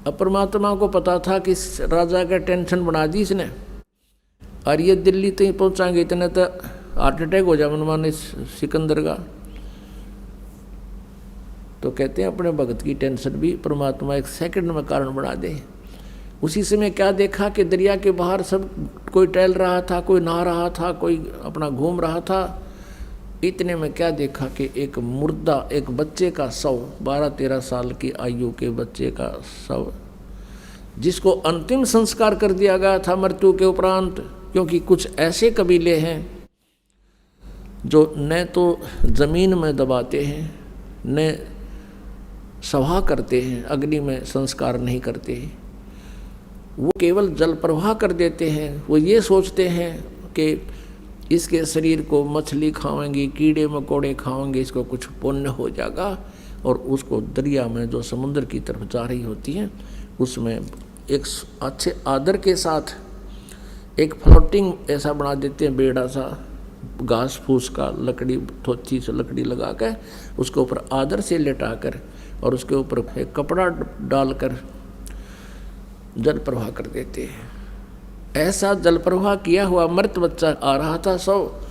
अब परमात्मा को पता था कि इस राजा का टेंशन बना दी इसने, और ये दिल्ली तक पहुँचाएंगे इतने तो हार्ट अटैक हो जाए मनमान इस सिकंदर का। तो कहते हैं अपने भगत की टेंशन भी परमात्मा एक सेकंड में कारण बना दे। उसी समय क्या देखा कि दरिया के बाहर सब कोई टहल रहा था, कोई नहा रहा था, कोई अपना घूम रहा था। इतने में क्या देखा कि एक मुर्दा, एक बच्चे का शव, 12-13 साल की आयु के बच्चे का शव, जिसको अंतिम संस्कार कर दिया गया था मृत्यु के उपरांत। क्योंकि कुछ ऐसे कबीले हैं जो न तो जमीन में दबाते हैं, न सभा करते हैं, अग्नि में संस्कार नहीं करते, वो केवल जल प्रवाह कर देते हैं। वो ये सोचते हैं कि इसके शरीर को मछली खाएंगी, कीड़े मकोड़े खाएंगे, इसको कुछ पुण्य हो जाएगा, और उसको दरिया में जो समुद्र की तरफ जा रही होती है उसमें एक अच्छे आदर के साथ एक फ्लोटिंग ऐसा बना देते हैं, बेड़ा सा घास फूस का, लकड़ी थोची से लकड़ी लगा कर उसके ऊपर आदर से लेटा कर और उसके ऊपर एक कपड़ा डालकर जल प्रवाह कर देते हैं। ऐसा जल प्रवाह किया हुआ मृत बच्चा आ रहा था सब,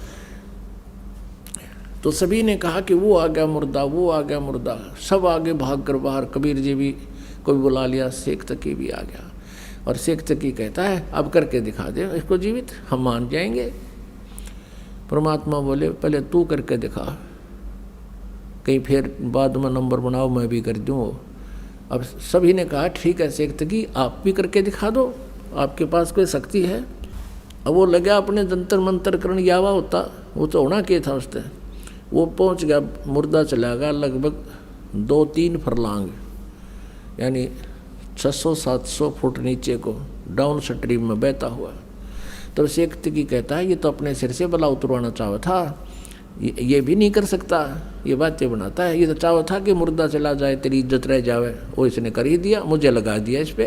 तो सभी ने कहा कि वो आ गया मुर्दा, वो आ गया मुर्दा। सब आगे भाग कर बाहर, कबीर जी भी कोई बुला लिया, शेख तकी भी आ गया। और शेख तकी कहता है अब करके दिखा दे इसको जीवित, हम मान जाएंगे। परमात्मा बोले पहले तू करके दिखा, कहीं फिर बाद में नंबर बनाओ मैं भी कर दूँ। अब सभी ने कहा ठीक है शेख तकी आप भी करके दिखा दो, आपके पास कोई शक्ति है। अब वो लगा अपने जंतर मंतर करण, यावा होता वो तो होना क्या था उससे। वो पहुंच गया, मुर्दा चला गया लगभग 2-3 फरलांग, यानी 600-700 फुट नीचे को डाउन स्ट्रीम में बहता हुआ। तो शेख तकी कहता है ये तो अपने सिर से बला उतरवाना चाहा था, ये भी नहीं कर सकता, ये बातें बनाता है। ये तो चाहा था कि मुर्दा चला जाए, तेरी इज्जत रह जावे, वो इसने कर ही दिया, मुझे लगा दिया इस पे।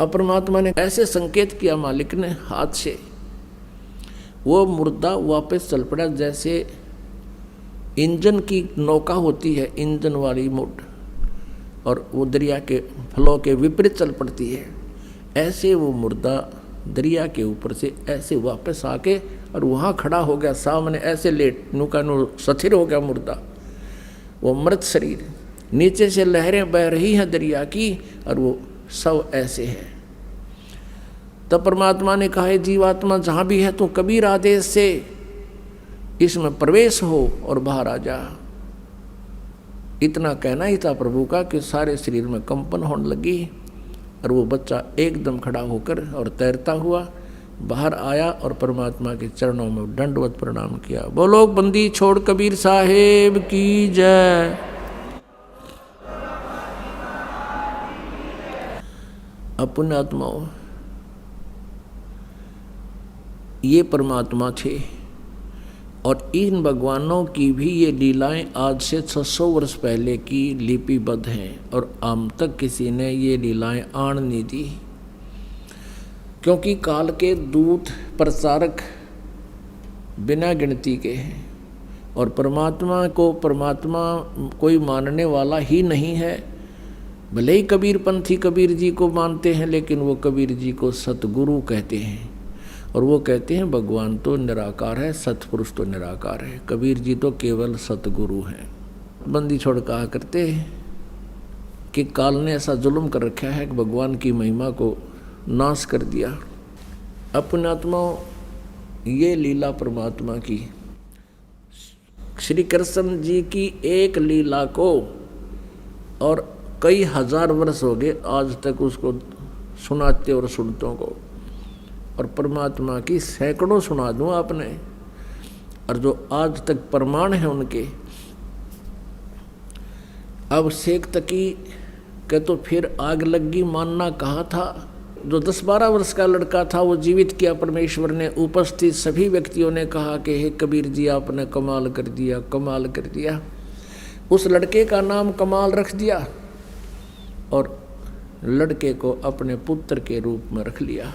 अब परमात्मा ने ऐसे संकेत किया मालिक ने हाथ से, वो मुर्दा वापस चल पड़ा जैसे इंजन की नौका होती है, इंजन वाली मोट, और वो दरिया के फ्लो के विपरीत चल पड़ती है। ऐसे वो मुर्दा दरिया के ऊपर से ऐसे वापस आके और वहाँ खड़ा हो गया सामने, ऐसे लेट नुका नु स्थिर हो गया मुर्दा, वो मृत शरीर। नीचे से लहरें बह रही हैं दरिया की और वो सब ऐसे है। तब परमात्मा ने कहा जीवात्मा जहाँ भी है तू कबीर आदेश से इसमें प्रवेश हो और बाहर आ जा। इतना कहना ही था प्रभु का कि सारे शरीर में कंपन होने लगी और वो बच्चा एकदम खड़ा होकर और तैरता हुआ बाहर आया और परमात्मा के चरणों में दंडवत प्रणाम किया। बोलो बंदी छोड़ कबीर साहेब की जय। अपने आत्माओं, ये परमात्मा थे और इन भगवानों की भी ये लीलाएं आज से 600 वर्ष पहले की लिपिबद्ध हैं और आम तक किसी ने ये लीलाएं आन नहीं दी, क्योंकि काल के दूत प्रचारक बिना गिनती के हैं और परमात्मा को परमात्मा कोई मानने वाला ही नहीं है। भले ही कबीर पंथी कबीर जी को मानते हैं, लेकिन वो कबीर जी को सतगुरु कहते हैं और वो कहते हैं भगवान तो निराकार है, सतपुरुष तो निराकार है, कबीर जी तो केवल सतगुरु हैं। बंदी छोड़ कहा करते हैं कि काल ने ऐसा जुल्म कर रखा है कि भगवान की महिमा को नाश कर दिया। अपने आत्माओं, ये लीला परमात्मा की, श्री कृष्ण जी की एक लीला को और कई हजार वर्ष हो गए आज तक उसको सुनाते और सुनतों को, और परमात्मा की सैकड़ों सुना दूँ आपने, और जो आज तक प्रमाण है उनके। अब शेख तकी के तो फिर आग लगी मानना कहा था। जो 10-12 वर्ष का लड़का था वो जीवित किया परमेश्वर ने। उपस्थित सभी व्यक्तियों ने कहा कि हे कबीर जी आपने कमाल कर दिया, कमाल कर दिया। उस लड़के का नाम कमाल रख दिया और लड़के को अपने पुत्र के रूप में रख लिया।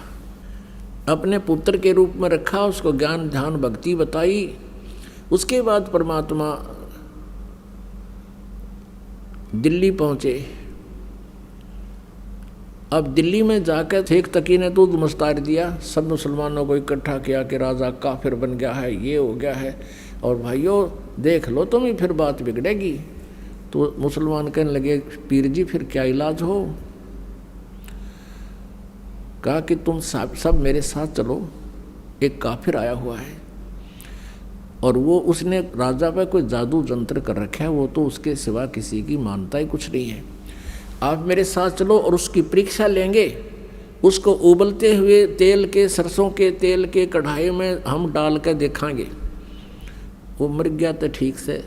अपने पुत्र के रूप में रखा, उसको ज्ञान ध्यान भक्ति बताई। उसके बाद परमात्मा दिल्ली पहुँचे अब दिल्ली में जाकर शेख तकी ने दूध मुस्तार दिया, सब मुसलमानों को इकट्ठा किया कि राजा काफिर बन गया है, ये हो गया है, और भाइयों देख लो तुम ही, फिर बात बिगड़ेगी। तो मुसलमान कहने लगे पीर जी फिर क्या इलाज हो? कहा कि तुम सब मेरे साथ चलो, एक काफिर आया हुआ है और वो उसने राजा पर कोई जादू जंत्र कर रखा है, वो तो उसके सिवा किसी की मानता ही कुछ नहीं है। आप मेरे साथ चलो और उसकी परीक्षा लेंगे, उसको उबलते हुए तेल के, सरसों के तेल के कढ़ाई में हम डाल कर देखाएंगे, वो मर गया तो ठीक से,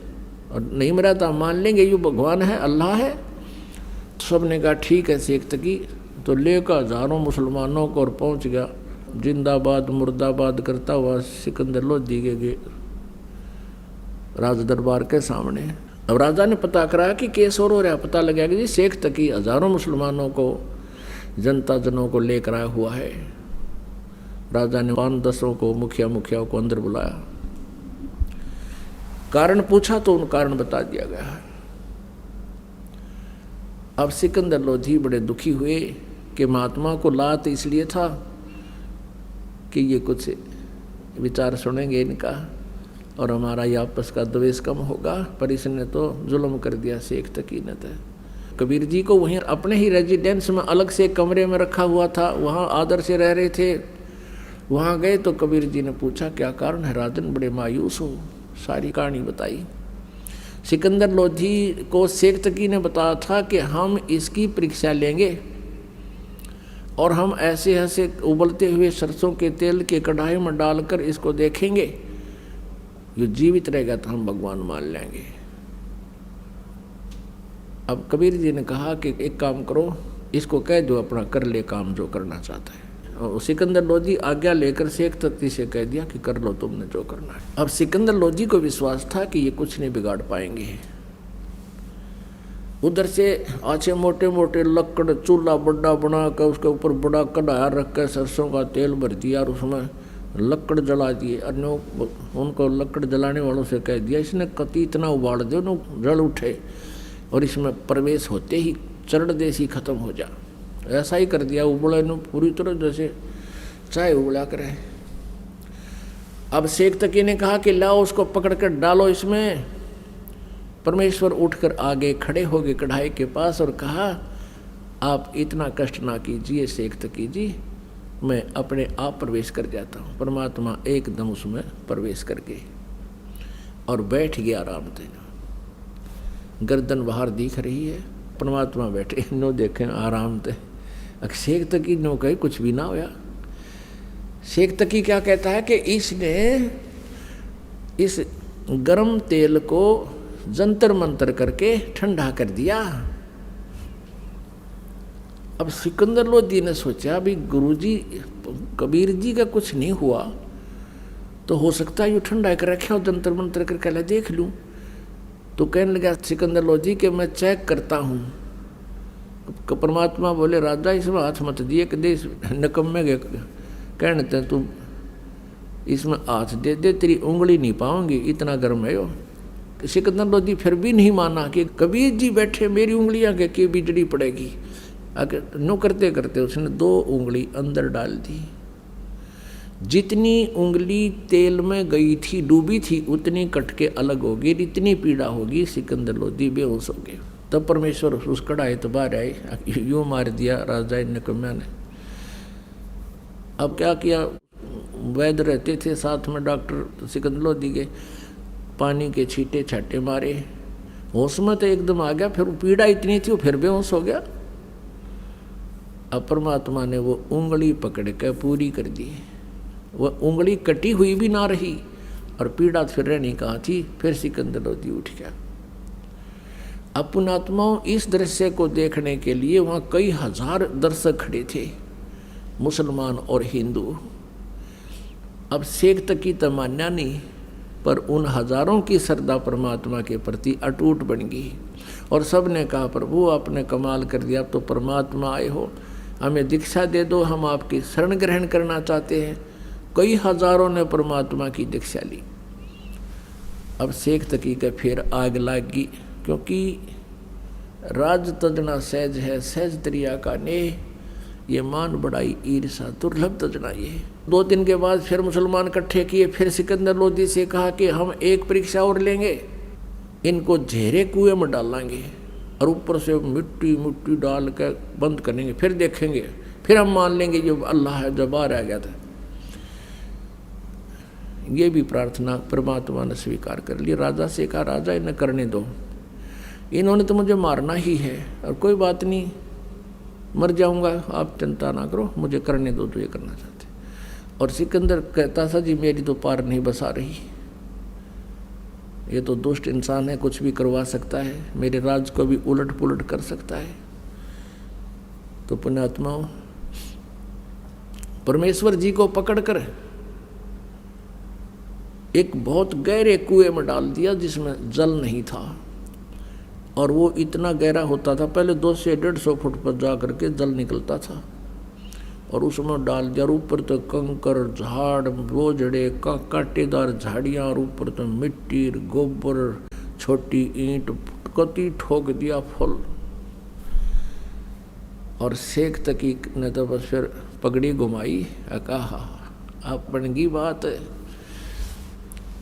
और नहीं मरा तो मान लेंगे ये भगवान है, अल्लाह है। तो सब ने कहा ठीक है शेख तकी। तो लेकर हजारों मुसलमानों को और पहुंच गया जिंदाबाद मुर्दाबाद करता हुआ सिकंदर लोधी के राज दरबार के सामने। अब राजा ने पता करा कि केस और हो रहा, पता लगा कि जी शेख तकी हजारों मुसलमानों को, जनता जनों को लेकर आया हुआ है। राजा ने 5-10 को मुखिया को अंदर बुलाया, कारण पूछा तो उन कारण बता दिया गया। अब सिकंदर लोधी बड़े दुखी हुए कि महात्मा को लात इसलिए था कि ये कुछ विचार सुनेंगे इनका और हमारा ये आपस का द्वेष कम होगा, पर इसने तो जुल्म कर दिया शेख तकी ने। तो कबीर जी को वहीं अपने ही रेजिडेंस में अलग से कमरे में रखा हुआ था, वहाँ आदर से रह रहे थे। वहाँ गए तो कबीर जी ने पूछा क्या कारण है राजन, बड़े मायूस हो? सारी कहानी बताई। सिकंदर लोधी को शेख तकी ने बताया था कि हम इसकी परीक्षा लेंगे और हम ऐसे ऐसे उबलते हुए सरसों के तेल के कढ़ाई में डालकर इसको देखेंगे, ये जीवित रहेगा तो हम भगवान मान लेंगे। अब कबीर जी ने कहा कि एक काम करो, इसको कह दो अपना कर ले काम जो करना चाहता है। और सिकंदर लोधी आज्ञा लेकर शेख तकी से कह दिया कि कर लो तुमने जो करना है। अब सिकंदर लोधी को विश्वास था कि ये कुछ नहीं बिगाड़ पाएंगे। उधर से आछे मोटे मोटे लकड़ चूल्हा बड़ा बना कर उसके ऊपर बड़ा कढ़ाया रख कर सरसों का तेल भर दिया और उसमें लकड़ जला दिए। अन्य उनको लकड़ जलाने वालों से कह दिया इसने कति इतना उबाल दो न जल उठे और इसमें प्रवेश होते ही चरण देसी खत्म हो जा। ऐसा ही कर दिया, उबला न पूरी तरह जैसे चाय उबला करे। अब शेख तकी ने कहा कि लाओ उसको पकड़ कर डालो इसमें। परमेश्वर उठकर आगे खड़े हो गए कढ़ाई के पास और कहा आप इतना कष्ट ना कीजिए शेख तकी जी, मैं अपने आप प्रवेश कर जाता हूँ। परमात्मा एकदम उसमें प्रवेश कर गए और बैठ गया आराम से। गर्दन बाहर दिख रही है, परमात्मा बैठे नो देखें आराम से। शेख तकी नो कहे कुछ भी ना होया। शेख तकी क्या कहता है कि इसने इस गर्म तेल को जंतर मंतर करके ठंडा कर दिया। अब सिकंदर लोधी ने सोचा भी गुरुजी कबीर जी का कुछ नहीं हुआ तो हो सकता है ये ठंडा कर रखे और जंतर मंतर करके ला देख लूं। तो कहने लगा सिकंदर लोधी के मैं चेक करता हूँ। परमात्मा बोले राजा इसमें हाथ मत दिए कदे नकम्मे के कहने ते तू इसमें हाथ दे दे तेरी उंगली नहीं पाऊंगी इतना गर्म है यो। सिकंदर लोधी फिर भी नहीं माना कि कबीर जी बैठे मेरी उंगलियां के बिजली पड़ेगी। आगे नो करते करते उसने 2 उंगली अंदर डाल दी। जितनी उंगली तेल में गई थी डूबी थी उतनी कट के अलग होगी, इतनी पीड़ा होगी। सिकंदर लोधी बेहोश हो गए। तब परमेश्वर उस कढ़ाई तो बाहर आए, यूं मार दिया राजा नकम्या ने। अब क्या किया, वैद्य रहते थे साथ में डॉक्टर सिकंदर लोधी के, पानी के छींटे छाटे मारे, होश में तो एकदम आ गया। फिर पीड़ा इतनी थी वो फिर बेहोश हो गया। अब परमात्मा ने वो उंगली पकड़ के पूरी कर दी। वह उंगली कटी हुई भी ना रही और पीड़ा फिर रहनी कहाँ थी। फिर सिकंदर लोधी उठ गया। अब पुणात्माओं इस दृश्य को देखने के लिए वहाँ कई हजार दर्शक खड़े थे, मुसलमान और हिंदू। अब शेख तकी तो मान्या नहीं, पर उन हजारों की श्रद्धा परमात्मा के प्रति अटूट बन गई और सब ने कहा प्रभु आपने कमाल कर दिया, अब तो परमात्मा आए हो, हमें दीक्षा दे दो, हम आपकी शरण ग्रहण करना चाहते हैं। कई हजारों ने परमात्मा की दीक्षा ली। अब शेख तकी का फिर आग लागी, क्योंकि राज तजना सहज है सहज दरिया का ने। ये मान बढ़ाई ईर्षा दुर्लभ तजना। ये 2 दिन के बाद फिर मुसलमान इकट्ठे किए। फिर सिकंदर लोदी से कहा कि हम एक परीक्षा और लेंगे, इनको झेरे कुएं में डालेंगे और ऊपर से मिट्टी मिट्टी डाल के बंद करेंगे, फिर देखेंगे, फिर हम मान लेंगे जो अल्लाह है, जब बाहर आ गया था। ये भी प्रार्थना परमात्मा ने स्वीकार कर ली। राजा से कहा, राजा इन्हें करने दो, इन्होंने तो मुझे मारना ही है, और कोई बात नहीं, मर जाऊंगा, आप चिंता ना करो, मुझे करने दो जो ये करना चाहते। और सिकंदर कहता था, जी मेरी तो पार नहीं बसा रही, ये तो दुष्ट इंसान है, कुछ भी करवा सकता है, मेरे राज को भी उलट पुलट कर सकता है। तो पुण्यात्माओं, परमेश्वर जी को पकड़कर एक बहुत गहरे कुएं में डाल दिया जिसमें जल नहीं था, और वो इतना गहरा होता था, पहले 200 से 150 फुट पर जा करके जल निकलता था, और उसमें डाल दिया। और ऊपर तो कंकर, झाड़, बोझड़े, कांटेदार झाड़ियाँ, और ऊपर तो मिट्टी, गोबर, छोटी ईंट कति ठोक दिया फल। और शेख तकीक ने तो बस फिर पगड़ी घुमाई, कहा अपन की बात है।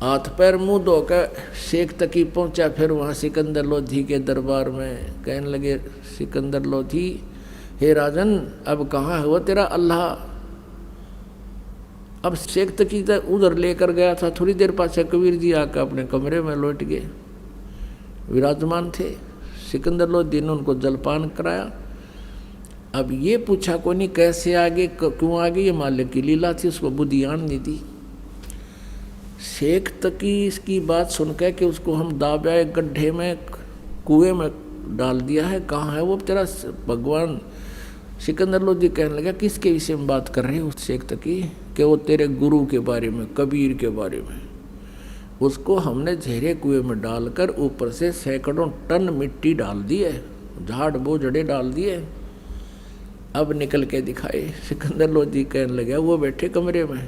हाथ पैर मुंह धोकर शेख तकी पहुंचा। फिर वहाँ सिकंदर लोधी के दरबार में कहने लगे, सिकंदर लोधी, हे राजन, अब कहाँ हुआ तेरा अल्लाह? अब शेख तकी तो उधर लेकर गया था, थोड़ी देर पाछे कबीर जी आकर अपने कमरे में लौट गए, विराजमान थे। सिकंदर लोधी ने उनको जलपान कराया। अब ये पूछा कोई नहीं कैसे आगे, क्यों आगे, ये मालिक की लीला थी, उसको बुद्धियान नहीं दी। शेख तकी इसकी बात सुनकर कि उसको हम दाबा एक गड्ढे में, कुएं में डाल दिया है, कहाँ है वो तेरा भगवान? सिकंदर लोधी कहने लगा, किसके विषय में बात कर रहे हो शेख तकी? कि वो तेरे गुरु के बारे में, कबीर के बारे में। उसको हमने झेरे कुएं में डालकर ऊपर से सैकड़ों टन मिट्टी डाल दी है, झाड़ बोझड़े डाल दिए, अब निकल के दिखाए। सिकंदर लोधी कहने लगा, वो बैठे कमरे में,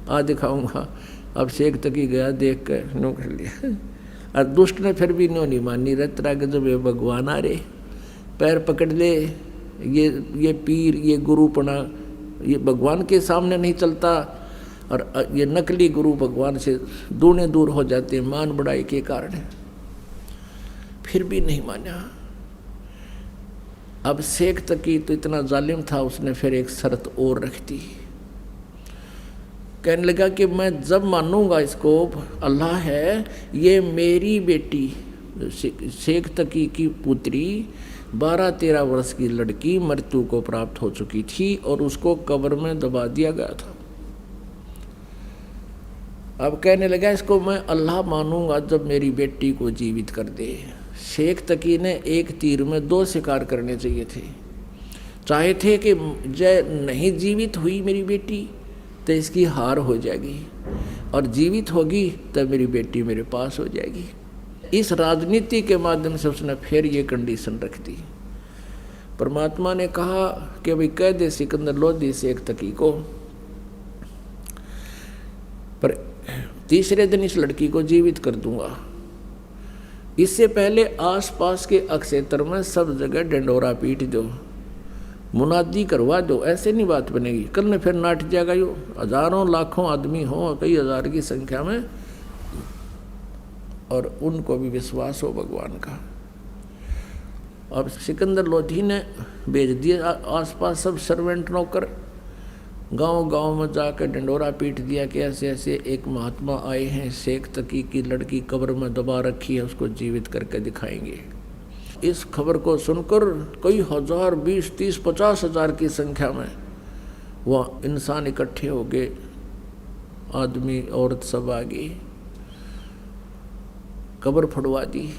आ दिखाऊंगा। अब शेख तकी गया, देख कर नो कर लिया। और दुष्ट ने फिर भी नो नहीं मानी, रतरा के जब ये भगवान आ रहे, पैर पकड़ ले, ये पीर, ये गुरुपना, ये भगवान के सामने नहीं चलता, और ये नकली गुरु भगवान से दूने दूर हो जाते हैं मान बढ़ाई के कारण। फिर भी नहीं माना। अब शेख तकी तो इतना जालिम था, उसने फिर एक शर्त और रख दी। कहने लगा कि मैं जब मानूंगा इसको अल्लाह है, ये मेरी बेटी शेख तकी की पुत्री 12-13 वर्ष की लड़की मृत्यु को प्राप्त हो चुकी थी, और उसको कब्र में दबा दिया गया था। अब कहने लगा, इसको मैं अल्लाह मानूंगा जब मेरी बेटी को जीवित कर दे। शेख तकी ने एक तीर में 2 शिकार करने चाहिए थे। चाहे थे कि जय नहीं जीवित हुई मेरी बेटी तो इसकी हार हो जाएगी, और जीवित होगी तो मेरी बेटी मेरे पास हो जाएगी। इस राजनीति के माध्यम से उसने फिर ये कंडीशन रख दी। परमात्मा ने कहा कि भाई कह दे सिकंदर लोधी शेख तकी को, पर तीसरे दिन इस लड़की को जीवित कर दूंगा। इससे पहले आसपास के अक्षेत्र में सब जगह डंडोरा पीट दो, मुनादी करवा दो, ऐसे नहीं बात बनेगी। कल ने फिर नाट जाएगा, यो हजारों लाखों आदमी हो, कई हजार की संख्या में, और उनको भी विश्वास हो भगवान का। अब सिकंदर लोधी ने भेज दिए आसपास सब सर्वेंट नौकर, गांव गांव में जाकर डंडोरा पीट दिया कि ऐसे ऐसे एक महात्मा आए हैं, शेख तकी की लड़की कब्र में दबा रखी है, उसको जीवित करके दिखाएंगे। इस खबर को सुनकर कई हजार, 20, 30, 50 हजार की संख्या में वह इंसान इकट्ठे हो गए, आदमी औरत सब आ गई, कब्र फुड़वा दी।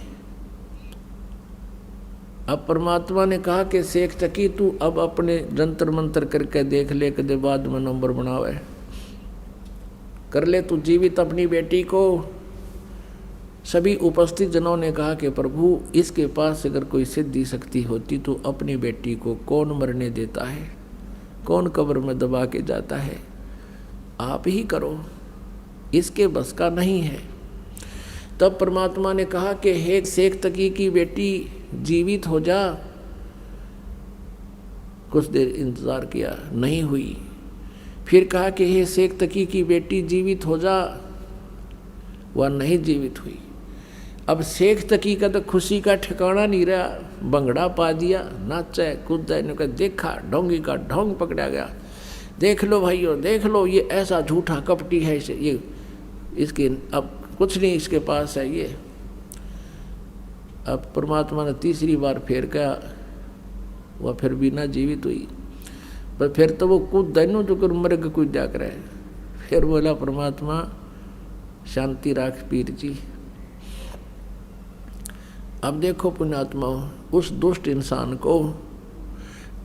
अब परमात्मा ने कहा कि शेख तकी तू अब अपने जंतर मंतर करके देख ले, कदे बाद में नंबर बनावे, कर ले तू जीवित अपनी बेटी को। सभी उपस्थित जनों ने कहा कि प्रभु इसके पास अगर कोई सिद्धि शक्ति होती तो अपनी बेटी को कौन मरने देता है, कौन कब्र में दबा के जाता है, आप ही करो, इसके बस का नहीं है। तब परमात्मा ने कहा कि हे शेख तकी की बेटी जीवित हो जा, कुछ देर इंतज़ार किया, नहीं हुई। फिर कहा कि हे शेख तकी की बेटी जीवित हो जा, वह नहीं जीवित हुई। अब शेख तकी का तो खुशी का ठिकाना नहीं रहा, बंगड़ा पा दिया, नाचा कूदा, इन्होंने देखा ढोंगी का ढोंग पकड़ा गया। देख लो भाइयों, देख लो, ये ऐसा झूठा कपटी है, ये इसके अब कुछ नहीं इसके पास है ये। अब परमात्मा ने तीसरी बार फिर कहा, वह फिर भी ना जीवित हुई। पर फिर तो वो कूद दैनो जो कर मृग कूद जा कर। फिर बोला परमात्मा शांति राख पीर जी। अब देखो पुण्यात्मा, उस दुष्ट इंसान को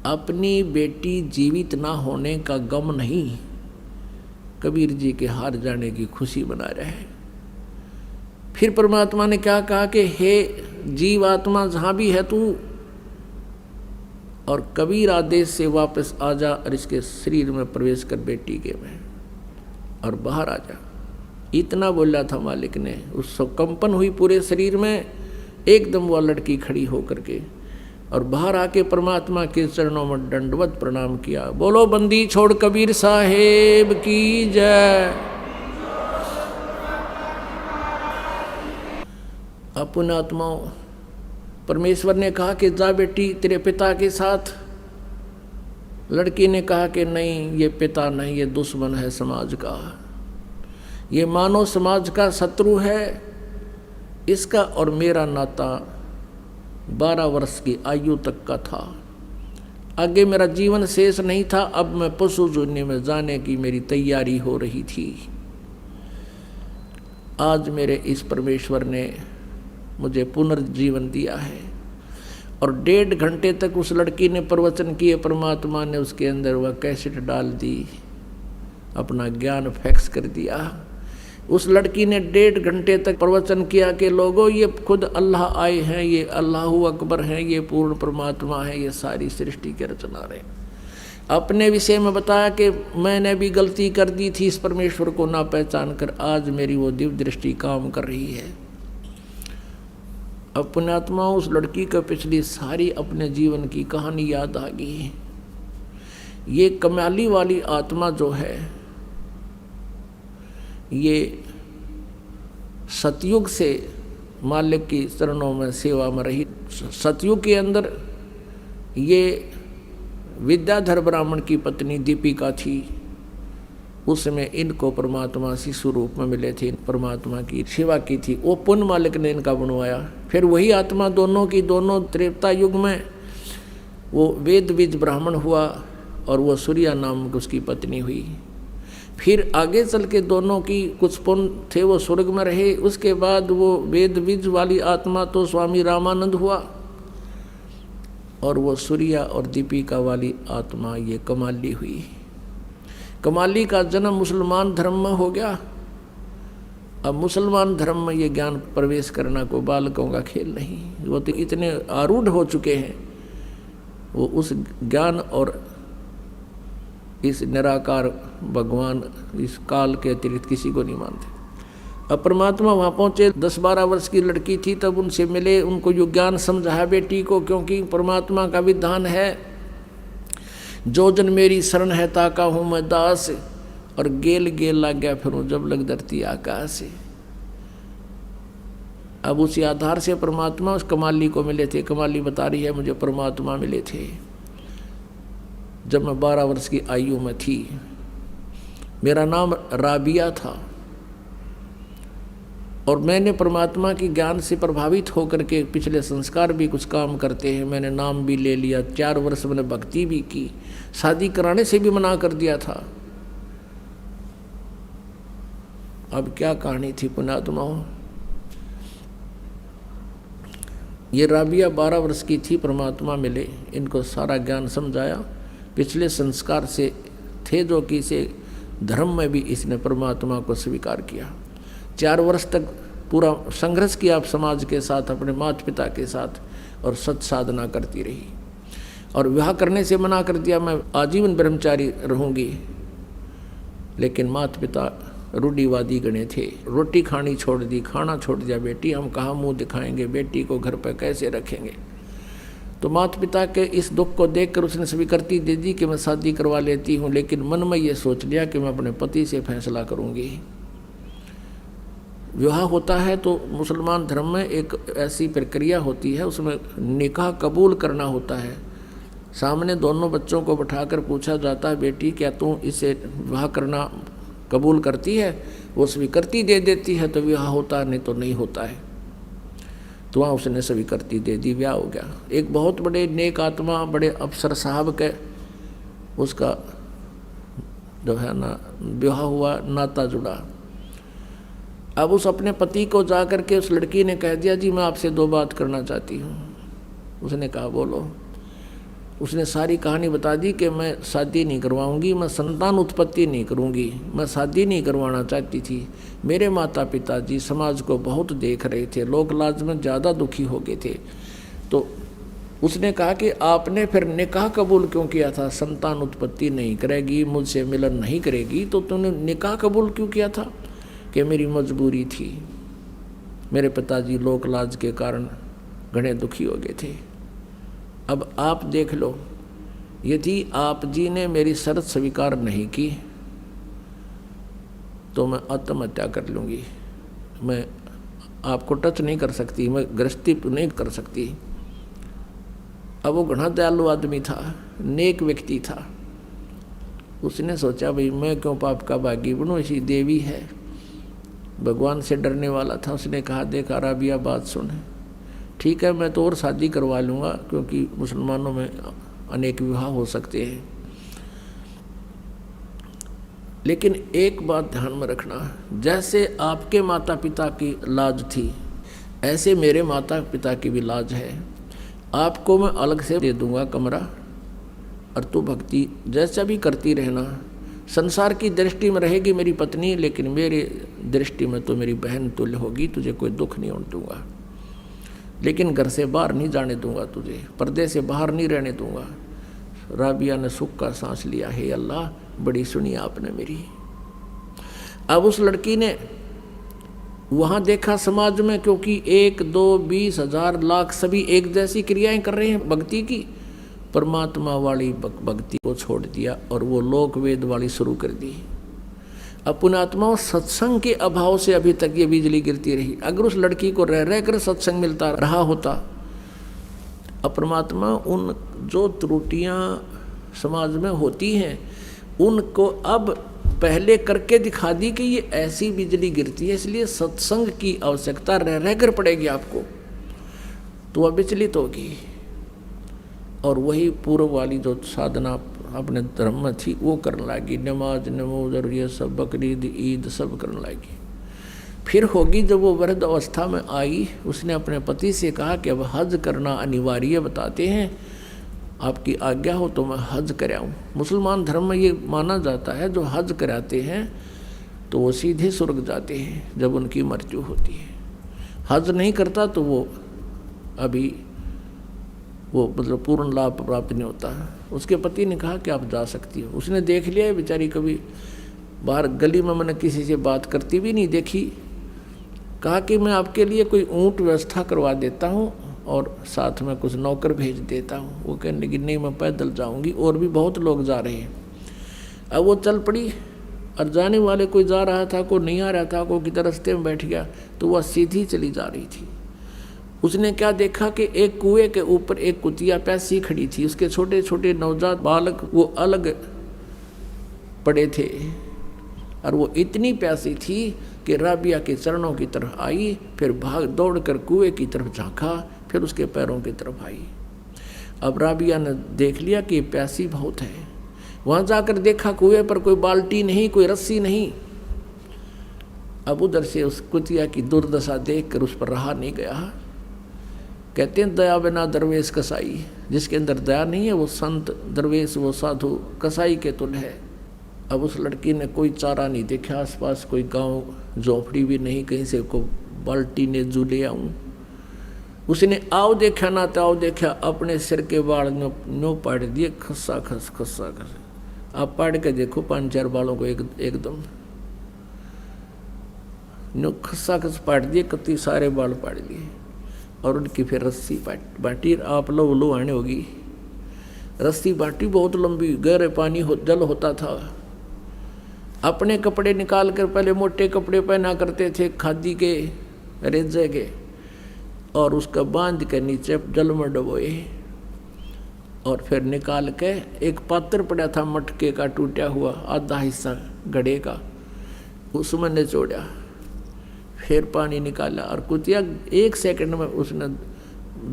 अपनी बेटी जीवित ना होने का गम नहीं, कबीर जी के हार जाने की खुशी बना रहे। फिर परमात्मा ने क्या कहा कि हे जीव आत्मा जहाँ भी है तू, और कबीर आदेश से वापस आ जा और इसके शरीर में प्रवेश कर बेटी के में और बाहर आ जा। इतना बोला था मालिक ने। उसको कंपन हुई पूरे शरीर में, एकदम वह लड़की खड़ी होकर के और बाहर आके परमात्मा के चरणों में दंडवत प्रणाम किया। बोलो बंदी छोड़ कबीर साहेब की जय। पुण्यात्माओं, परमेश्वर ने कहा कि जा बेटी तेरे पिता के साथ। लड़की ने कहा कि नहीं, ये पिता नहीं, ये दुश्मन है समाज का, ये मानव समाज का शत्रु है। इसका और मेरा नाता 12 वर्ष की आयु तक का था, आगे मेरा जीवन शेष नहीं था। अब मैं पशु जोनी में जाने की मेरी तैयारी हो रही थी। आज मेरे इस परमेश्वर ने मुझे पुनर्जीवन दिया है। और 1.5 घंटे तक उस लड़की ने प्रवचन किए। परमात्मा ने उसके अंदर वह कैसेट डाल दी, अपना ज्ञान फैक्स कर दिया। उस लड़की ने 1.5 घंटे तक प्रवचन किया कि लोगों, ये खुद अल्लाह आए हैं, ये अल्लाहु अकबर हैं, ये पूर्ण परमात्मा है, ये सारी सृष्टि के रचना रहे। अपने विषय में बताया कि मैंने भी गलती कर दी थी इस परमेश्वर को ना पहचान कर। आज मेरी वो दिव्य दृष्टि काम कर रही है। अब पुण्यात्मा, उस लड़की को पिछली सारी अपने जीवन की कहानी याद आ गई। ये कमाली वाली आत्मा जो है, ये सतयुग से मालिक की चरणों में सेवा में रही। सतयुग के अंदर ये विद्याधर ब्राह्मण की पत्नी दीपिका थी। उसमें इनको परमात्मा शिशु रूप में मिले थे, परमात्मा की सेवा की थी। वो पुण्य मालिक ने इनका बनवाया। फिर वही आत्मा दोनों की दोनों त्रेता युग में वो वेद बीज ब्राह्मण हुआ और वो सूर्या नाम उसकी पत्नी हुई। फिर आगे चल के दोनों की कुछ पुण्य थे, वो स्वर्ग में रहे। उसके बाद वो वेद बीज वाली आत्मा तो स्वामी रामानंद हुआ और वो सूर्या और दीपिका वाली आत्मा ये कमाली हुई। कमाली का जन्म मुसलमान धर्म में हो गया। अब मुसलमान धर्म में ये ज्ञान प्रवेश करना कोई बालकों का खेल नहीं। वो तो इतने आरूढ़ हो चुके हैं, वो उस ज्ञान और इस निराकार भगवान, इस काल के अतिरिक्त किसी को नहीं मानते। अब परमात्मा वहाँ पहुँचे। 10-12 वर्ष की लड़की थी, तब उनसे मिले, उनको जो ज्ञान समझाया बेटी को, क्योंकि परमात्मा का विधान है, जो जन मेरी शरण है ताका हूँ मैं दास, और गेल गेल लग गया फिर जब लग धरती आकाश। अब उसी आधार से परमात्मा उस कमाली को मिले थे। कमाली बता रही है, मुझे परमात्मा मिले थे जब मैं 12 वर्ष की आयु में थी। मेरा नाम राबिया था और मैंने परमात्मा की ज्ञान से प्रभावित होकर के पिछले संस्कार भी कुछ काम करते हैं। मैंने नाम भी ले लिया, 4 वर्ष मैंने भक्ति भी की, शादी कराने से भी मना कर दिया था। अब क्या कहानी थी पुण्यात्माओं। ये राबिया 12 वर्ष की थी, परमात्मा मिले, इनको सारा ज्ञान समझाया। पिछले संस्कार से थे जो कि इसे धर्म में भी इसने परमात्मा को स्वीकार किया। 4 वर्ष तक पूरा संघर्ष किया आप समाज के साथ, अपने माता पिता के साथ, और सत साधना करती रही। और विवाह करने से मना कर दिया, मैं आजीवन ब्रह्मचारी रहूँगी। लेकिन माता पिता रूढ़िवादी गणे थे, रोटी खानी छोड़ दी, खाना छोड़ दिया। बेटी हम कहाँ मुँह दिखाएंगे, बेटी को घर पर कैसे रखेंगे। तो माता पिता के इस दुख को देखकर उसने स्वीकृति दे दी कि मैं शादी करवा लेती हूँ, लेकिन मन में ये सोच लिया कि मैं अपने पति से फैसला करूँगी। विवाह होता है तो मुसलमान धर्म में एक ऐसी प्रक्रिया होती है, उसमें निकाह कबूल करना होता है। सामने दोनों बच्चों को बिठाकर पूछा जाता है, बेटी क्या तू इसे विवाह करना कबूल करती है? वो स्वीकृति दे देती है तो विवाह होता है, नहीं तो नहीं होता है। तो वहाँ उसने स्वीकृति दे दी, विवाह हो गया। एक बहुत बड़े नेक आत्मा, बड़े अफसर साहब के उसका जो है ना विवाह हुआ, नाता जुड़ा। अब उस अपने पति को जा कर के उस लड़की ने कह दिया, जी मैं आपसे 2 बात करना चाहती हूँ। उसने कहा बोलो। उसने सारी कहानी बता दी कि मैं शादी नहीं करवाऊंगी, मैं संतान उत्पत्ति नहीं करूंगी, मैं शादी नहीं करवाना चाहती थी। मेरे माता पिता जी समाज को बहुत देख रहे थे, लोक लाज में ज़्यादा दुखी हो गए थे। तो उसने कहा कि आपने फिर निकाह कबूल क्यों किया था? संतान उत्पत्ति नहीं करेगी, मुझसे मिलन नहीं करेगी, तो तुमने निकाह कबूल क्यों किया था? कि मेरी मजबूरी थी, मेरे पिताजी लोक लाज के कारण घने दुखी हो गए थे। अब आप देख लो, यदि आप जी ने मेरी शर्त स्वीकार नहीं की तो मैं आत्महत्या कर लूँगी। मैं आपको टच नहीं कर सकती, मैं गृहस्थी नहीं कर सकती। अब वो घना दयालु आदमी था, नेक व्यक्ति था। उसने सोचा भाई मैं क्यों पाप का भागी बनूं, ऐसी देवी है, भगवान से डरने वाला था। उसने कहा देख राबिया बात सुन, ठीक है मैं तो और शादी करवा लूँगा, क्योंकि मुसलमानों में अनेक विवाह हो सकते हैं, लेकिन एक बात ध्यान में रखना, जैसे आपके माता पिता की लाज थी ऐसे मेरे माता पिता की भी लाज है। आपको मैं अलग से दे दूँगा कमरा, और तू भक्ति जैसा भी करती रहना। संसार की दृष्टि में रहेगी मेरी पत्नी, लेकिन मेरी दृष्टि में तो मेरी बहन तुल्य होगी, तुझे कोई दुख नहीं होने दूँगा, लेकिन घर से बाहर नहीं जाने दूंगा, तुझे पर्दे से बाहर नहीं रहने दूंगा। राबिया ने सुख का सांस लिया, हे अल्लाह बड़ी सुनी आपने मेरी। अब उस लड़की ने वहाँ देखा समाज में, क्योंकि 1, 2, 20, 1000, लाख सभी एक जैसी क्रियाएं कर रहे हैं भक्ति की, परमात्मा वाली भक्ति को छोड़ दिया और वो लोक वेद वाली शुरू कर दी। अब पुण्यात्माओं, सत्संग के अभाव से अभी तक ये बिजली गिरती रही। अगर उस लड़की को रह कर सत्संग मिलता रहा होता, अब परमात्मा उन जो त्रुटियां समाज में होती हैं उनको अब पहले करके दिखा दी कि ये ऐसी बिजली गिरती है, इसलिए सत्संग की आवश्यकता रह कर पड़ेगी आपको, तो वह विचलित होगी। और वही पूर्व वाली जो साधना अपने धर्म में थी वो करने लगी, नमाज नमोज ये सब बकरीद ईद सब करने लगी। फिर होगी जब वो वृद्ध अवस्था में आई, उसने अपने पति से कहा कि अब हज करना अनिवार्य बताते हैं, आपकी आज्ञा हो तो मैं हज कराऊँ। मुसलमान धर्म में ये माना जाता है जो हज कराते हैं तो वो सीधे स्वर्ग जाते हैं जब उनकी मृत्यु होती है। हज नहीं करता तो वो अभी वो मतलब पूर्ण लाभ प्राप्त नहीं होता है। उसके पति ने कहा कि आप जा सकती हो। उसने देख लिया है बेचारी, कभी बाहर गली में मैंने किसी से बात करती भी नहीं देखी। कहा कि मैं आपके लिए कोई ऊँट व्यवस्था करवा देता हूँ और साथ में कुछ नौकर भेज देता हूँ। वो कहने लगी नहीं मैं पैदल जाऊँगी, और भी बहुत लोग जा रहे हैं। अब वो चल पड़ी, और जाने वाले कोई जा रहा था, कोई नहीं आ रहा था, कोई किधर रास्ते में बैठ गया, तो वह सीधी चली जा रही थी। उसने क्या देखा कि एक कुएं के ऊपर एक कुतिया प्यासी खड़ी थी, उसके छोटे छोटे नवजात बालक वो अलग पड़े थे, और वो इतनी प्यासी थी कि राबिया के चरणों की तरफ आई, फिर भाग दौड़ कर कुएं की तरफ झांका, फिर उसके पैरों की तरफ आई। अब राबिया ने देख लिया कि प्यासी बहुत है। वहाँ जाकर देखा कुएं पर कोई बाल्टी नहीं, कोई रस्सी नहीं। अब उधर से उस कुतिया की दुर्दशा देखकर उस पर रहा नहीं गया। कहते हैं दया बिना दरवेश कसाई, जिसके अंदर दया नहीं है वो संत दरवेश वो साधु कसाई के तुल्य है। अब उस लड़की ने कोई चारा नहीं देखा, आसपास कोई गांव झोपड़ी भी नहीं, कहीं से को बाल्टी ने जू ले आऊँ। उसने आओ देखा ना ताओ देखा, अपने सिर के बाल नो पाड़ दिए, खस्सा खस खस्सा खस। आप पाड़ के देखो 5-4 बालों को एकदम नो खस्सा खस पाड़ दिए, कति सारे बाल पाड़ दिए। और उनकी फिर रस्सी बाटी, आप लो आने होगी। रस्सी बाटी बहुत लंबी, गहरे पानी जल होता था। अपने कपड़े निकाल कर, पहले मोटे कपड़े पहना करते थे खादी के, रेजे के, और उसका बांध के नीचे जल में डबोए, और फिर निकाल के एक पात्र पड़ा था मटके का टूटा हुआ आधा हिस्सा घड़े का, उसमें निचोड़ा, फिर पानी निकाला, और कुतिया 1 सेकंड में उसने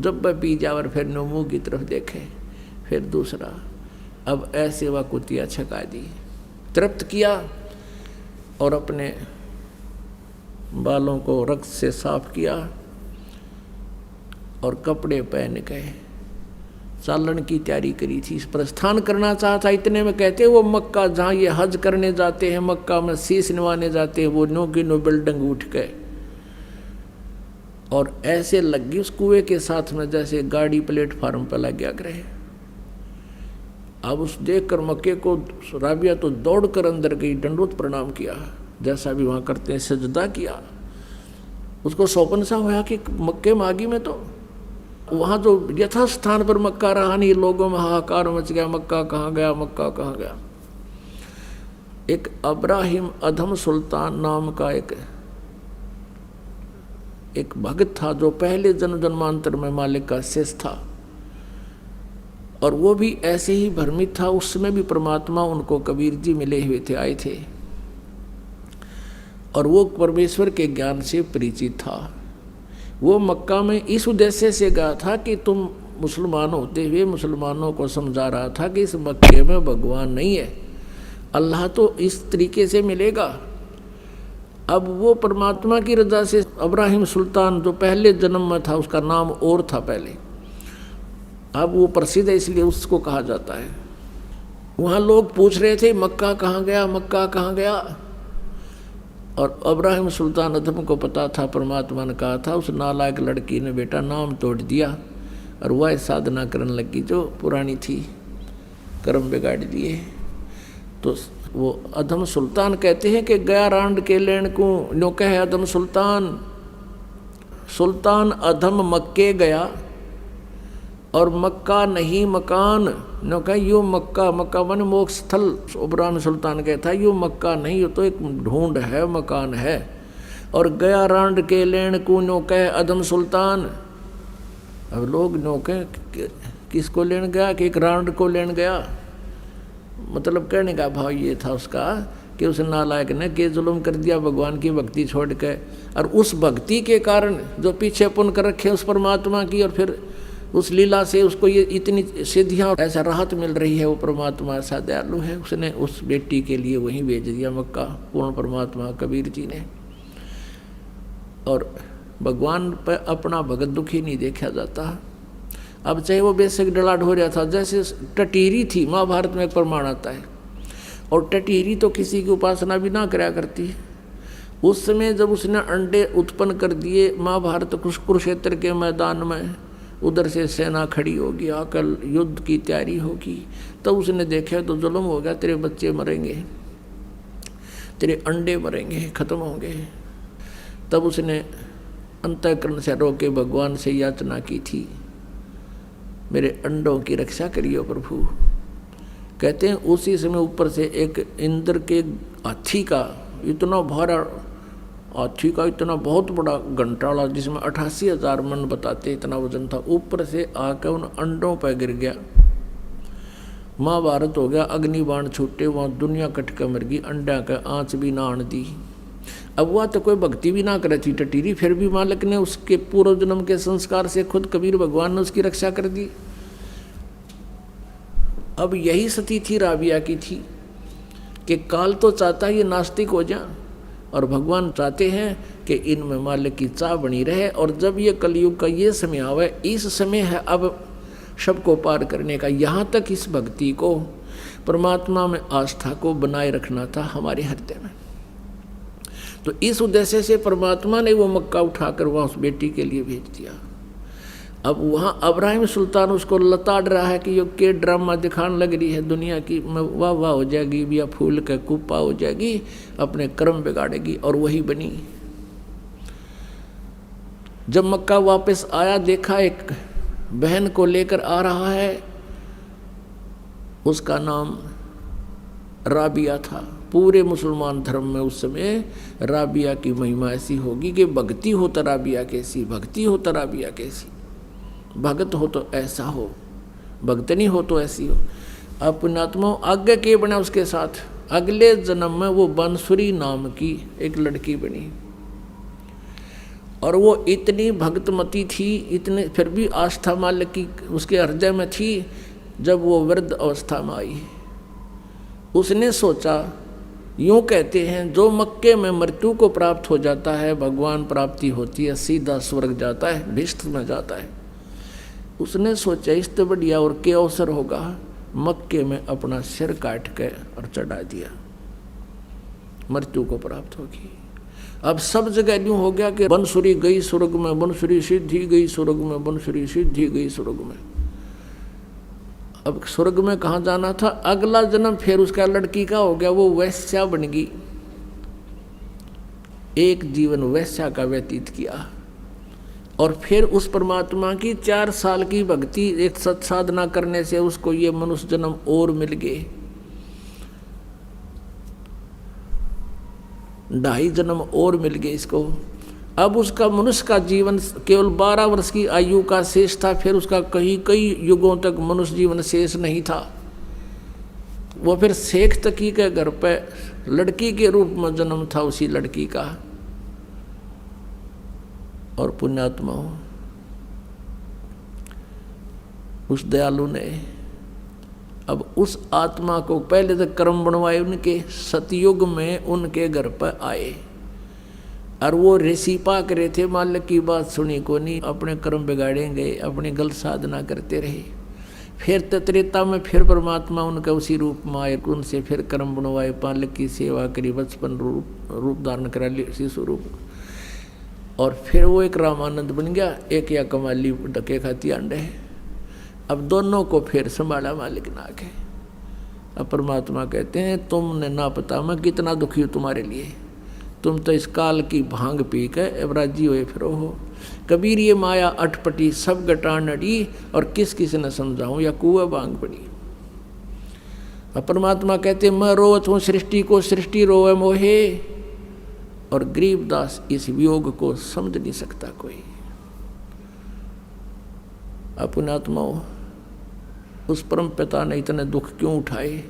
जब पी जा और फिर मुंह की तरफ देखे, फिर दूसरा। अब ऐसे वह कुतिया छका दी, तृप्त किया, और अपने बालों को रक्त से साफ किया और कपड़े पहन गए, चालन की तैयारी करी थी, प्रस्थान करना चाहता। इतने में कहते वो मक्का, जहाँ ये हज करने जाते हैं, मक्का में शीश निवाने जाते हैं, वो नो की नो बिल्डिंग उठ गए और ऐसे लगी उस कुएं के साथ में जैसे गाड़ी प्लेटफार्म पर लग गया करे। अब उस देखकर मक्के को राबिया तो दौड़कर अंदर गई, दंडवत प्रणाम किया, जैसा भी वहाँ करते हैं, सजदा किया। उसको सौपन सा हुआ कि मक्के मागी में तो वहाँ जो यथास्थान पर मक्का रहा नहीं, लोगों में हाहाकार मच गया, मक्का कहाँ गया, मक्का कहाँ गया। एक अब्राहिम अधम सुल्तान नाम का एक भक्त था, जो पहले जन्म जन्मांतर में मालिक का शेष था, और वो भी ऐसे ही भ्रमित था। उसमें भी परमात्मा उनको कबीर जी मिले हुए थे, आए थे, और वो परमेश्वर के ज्ञान से परिचित था। वो मक्का में इस उद्देश्य से गया था कि तुम मुसलमान होते हुए मुसलमानों को समझा रहा था कि इस मक्के में भगवान नहीं है, अल्लाह तो इस तरीके से मिलेगा। अब वो परमात्मा की रजा से अब्राहिम सुल्तान जो पहले जन्म में था, उसका नाम और था पहले, अब वो प्रसिद्ध है इसलिए उसको कहा जाता है। वहाँ लोग पूछ रहे थे मक्का कहाँ गया, मक्का कहाँ गया, और अब्राहिम सुल्तान अधम को पता था, परमात्मा ने कहा था, उस नालायक लड़की ने बेटा नाम तोड़ दिया और वह साधना करने लगी जो पुरानी थी, कर्म बिगाड़ दिए। तो वो अधम सुल्तान कहते हैं कि गया रांड के लेन को नो कहे अधम सुल्तान, सुल्तान अधम मक्के गया और मक्का नहीं मकान, नो कहे यू मक्का, मक्का मन मोक्ष स्थल। इब्राहिम सुल्तान कहता है यू मक्का नहीं, ये तो एक ढूंढ है, मकान है। और गया रांड के लेन को नो कहे अधम सुल्तान। अब लोग नो कहे किसको लेन गया, कि एक रांड को लेन गया। मतलब कहने का भाव ये था उसका कि उस नालायक ने के जुल्म कर दिया भगवान की भक्ति छोड़ के, और उस भक्ति के कारण जो पीछे पुन कर रखे उस परमात्मा की, और फिर उस लीला से उसको ये इतनी सिद्धियाँ ऐसा राहत मिल रही है, वो परमात्मा ऐसा दयालु है, उसने उस बेटी के लिए वहीं भेज दिया मक्का, पूर्ण परमात्मा कबीर जी ने। और भगवान पर अपना भगत दुखी नहीं देखा जाता। अब चाहे वो बेशक डलाड हो रहा था, जैसे टटीरी थी, महाभारत में एक प्रमाण आता है, और टटीरी तो किसी की उपासना भी ना कराया करती। उस समय जब उसने अंडे उत्पन्न कर दिए महाभारत कुरुक्षेत्र के मैदान में, उधर से सेना खड़ी होगी, आकर युद्ध की तैयारी होगी, तब उसने देखा तो जुल्म हो गया, तेरे बच्चे मरेंगे, तेरे अंडे मरेंगे, खत्म होंगे। तब उसने अंतःकरण से रो के भगवान से याचना की थी, मेरे अंडों की रक्षा करियो प्रभु। कहते हैं उसी समय ऊपर से एक इंद्र के हाथी का इतना भारा, हाथी का इतना बहुत बड़ा घंटाला जिसमें 88,000 मन बताते इतना वजन था, ऊपर से आकर उन अंडों पर गिर गया। महाभारत हो गया, अग्निबाण छूटे, वहाँ दुनिया कट कर मर गई, अंडा का आँच भी ना आन दी। अब वह तो कोई भक्ति भी ना करे थी टटीरी, फिर भी मालिक ने उसके पूर्व जन्म के संस्कार से खुद कबीर भगवान ने उसकी रक्षा कर दी। अब यही सती थी राबिया की थी कि काल तो चाहता ये नास्तिक हो जा, और भगवान चाहते हैं कि इनमें मालिक की चाह बनी रहे। और जब ये कलयुग का ये समय आवे, इस समय है अब सबको पार करने का। यहाँ तक इस भक्ति को, परमात्मा में आस्था को बनाए रखना था हमारे हृदय में। तो इस उद्देश्य से परमात्मा ने वो मक्का उठाकर वहाँ उस बेटी के लिए भेज दिया। अब वहाँ अब्राहिम सुल्तान उसको लताड़ रहा है कि ये के ड्रामा दिखाने लग रही है दुनिया की, वाह वाह हो जाएगी, या फूल का कुप्पा हो जाएगी, अपने कर्म बिगाड़ेगी, और वही बनी। जब मक्का वापस आया, देखा एक बहन को लेकर आ रहा है, उसका नाम राबिया था। पूरे मुसलमान धर्म में उस समय राबिया की महिमा ऐसी होगी कि भक्ति हो तो राबिया कैसी, भक्ति हो तो राबिया कैसी, भगत हो तो ऐसा हो, भक्तनी हो तो ऐसी हो। अब पुण्यात्मा आगे के बना उसके साथ, अगले जन्म में वो बांसुरी नाम की एक लड़की बनी, और वो इतनी भक्तमती थी, इतने फिर भी आस्था मालिक की उसके हृदय में थी। जब वो वृद्ध अवस्था में आई, उसने सोचा, यूँ कहते हैं जो मक्के में मृत्यु को प्राप्त हो जाता है, भगवान प्राप्ति होती है, सीधा स्वर्ग जाता है, भिष्ट में जाता है। उसने सोचा इससे बढ़िया और क्या अवसर होगा, मक्के में अपना सिर काट के और चढ़ा दिया, मृत्यु को प्राप्त होगी। अब सब जगह यूँ हो गया कि बंसुरी गई स्वर्ग में, बंसुरी सिद्धि गई स्वर्ग में, बंसुरी सिद्धि गई स्वर्ग में। अब स्वर्ग में कहाँ जाना था, अगला जन्म फिर उसका लड़की का हो गया, वो वैश्या बन गई। एक जीवन वैश्या का व्यतीत किया, और फिर उस परमात्मा की 4 साल की भक्ति, एक सत्साधना करने से उसको ये मनुष्य जन्म और मिल गए, 2.5 जन्म और मिल गए इसको। अब उसका मनुष्य का जीवन केवल 12 वर्ष की आयु का शेष था, फिर उसका कई युगों तक मनुष्य जीवन शेष नहीं था। वो फिर शेख तकी के घर पे लड़की के रूप में जन्म था उसी लड़की का। और पुण्यात्मा उस दयालु ने अब उस आत्मा को पहले तक कर्म बनवाए, उनके सतयुग में उनके घर पर आए, और वो ऋषि पाक रहे थे, मालिक की बात सुनी को नहीं, अपने कर्म बिगाड़ेंगे, अपनी गलत साधना करते रहे। फिर त्रेता में फिर परमात्मा उनका उसी रूप में आए, उनसे फिर कर्म बनवाए, मालिक की सेवा करी, बचपन रूप धारण करा लिया शिशु रूप, और फिर वो एक रामानंद बन गया, एक या कमाली डके खाती अंडे। अब दोनों को फिर संभाला मालिक ना के। अब परमात्मा कहते हैं, तुमने ना पता मैं कितना दुखी हूँ तुम्हारे लिए, तुम तो इस काल की भांग पी के एवराजी हुए फिरो हो। कबीर ये माया अटपटी सब गटान अड़ी, और किस किस ने समझाऊं या कुआ भांग पड़ी। अब परमात्मा कहते मैं रोवत हूँ सृष्टि को, सृष्टि रोवे मोहे, और गरीबदास इस वियोग को समझ नहीं सकता कोई। पुण्यात्माओं, उस परम पिता ने इतने दुख क्यों उठाए?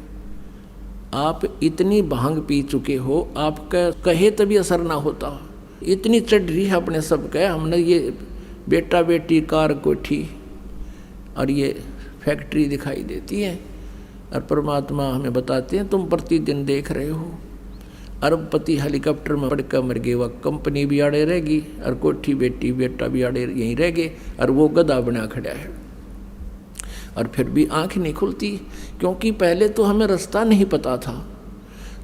आप इतनी भांग पी चुके हो, आपका कहे तभी असर ना होता, इतनी चढ़ रही है अपने सब कहे। हमने ये बेटा बेटी कार कोठी और ये फैक्ट्री दिखाई देती है, और परमात्मा हमें बताते हैं तुम प्रतिदिन देख रहे हो अरबपति हेलीकॉप्टर में पड़ कर मर गए, वह कंपनी भी आड़े रहेगी, और कोठी बेटी बेटा भी आड़े यहीं रह गए, और वो गधा बना खड़ा है। और फिर भी आँख नहीं खुलती, क्योंकि पहले तो हमें रास्ता नहीं पता था,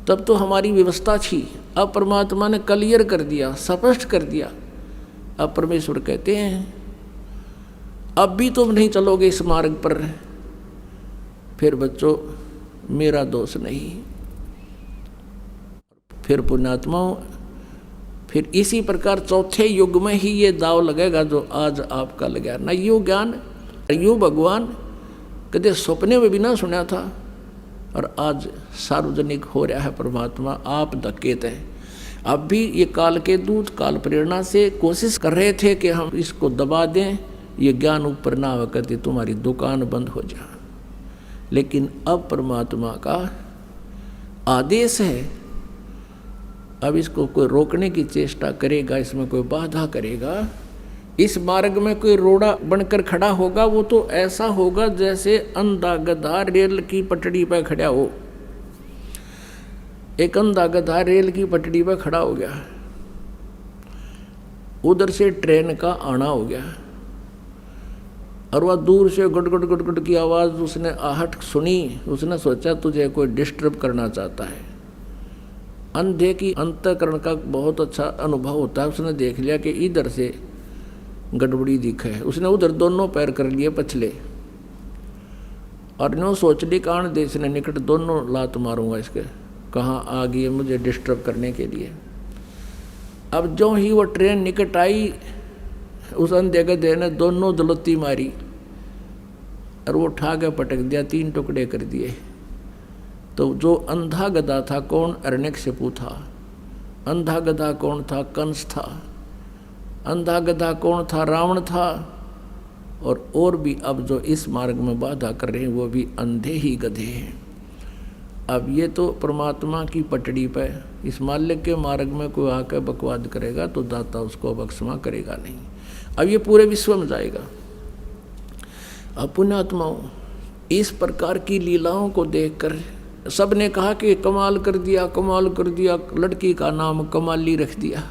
तब तो हमारी व्यवस्था थी। अब परमात्मा ने क्लियर कर दिया, स्पष्ट कर दिया। अब परमेश्वर कहते हैं अब भी तुम नहीं चलोगे इस मार्ग पर, फिर बच्चों मेरा दोष नहीं। फिर पुण्यात्माओं, फिर इसी प्रकार चौथे युग में ही ये दाव लगेगा जो आज आपका लगा। न यू ज्ञान यू भगवान कदे सपने में भी ना सुना था, और आज सार्वजनिक हो रहा है। परमात्मा आप धकेत हैं। अब भी ये काल के दूत काल प्रेरणा से कोशिश कर रहे थे कि हम इसको दबा दें, ये ज्ञान ऊपर ना हो करती तुम्हारी दुकान बंद हो जाए। लेकिन अब परमात्मा का आदेश है, अब इसको कोई रोकने की चेष्टा करेगा, इसमें कोई बाधा करेगा, इस मार्ग में कोई रोड़ा बनकर खड़ा होगा, वो तो ऐसा होगा जैसे अंधा गधा रेल की पटड़ी पर खड़ा हो। एक अंधा गधा रेल की पटड़ी पर खड़ा हो गया, उधर से ट्रेन का आना हो गया, और वह दूर से गुड़गुड़ गुड़गुड़ की आवाज़ उसने आहट सुनी। उसने सोचा तुझे कोई डिस्टर्ब करना चाहता है। अंधे की अंतःकरण का बहुत अच्छा अनुभव होता है। उसने देख लिया कि इधर से गड़बड़ी दिखे है, उसने उधर दोनों पैर कर लिए पछले, और नो सोच ली कान देश ने निकट दोनों लात मारूंगा इसके, कहाँ आ गई मुझे डिस्टर्ब करने के लिए। अब जो ही वो ट्रेन निकट आई, उस अंधे गधे ने दोनों दलत्ती मारी और वो उठा के पटक दिया, 3 टुकड़े कर दिए। तो जो अंधा गधा था कौन? हिरण्यकशिपु था। अंधा गधा कौन था? कंस था। अंधा गधा कौन था? रावण था। और भी अब जो इस मार्ग में बाधा कर रहे हैं वो भी अंधे ही गधे हैं। अब ये तो परमात्मा की पटड़ी पे, इस माल्य के मार्ग में कोई आकर बकवाद करेगा तो दाता उसको बख्शमा करेगा नहीं। अब ये पूरे विश्व में जाएगा। अब पुण्यात्माओं, इस प्रकार की लीलाओं को देखकर सब ने कहा कि कमाल कर दिया, कमाल कर दिया, लड़की का नाम कमाली रख दिया।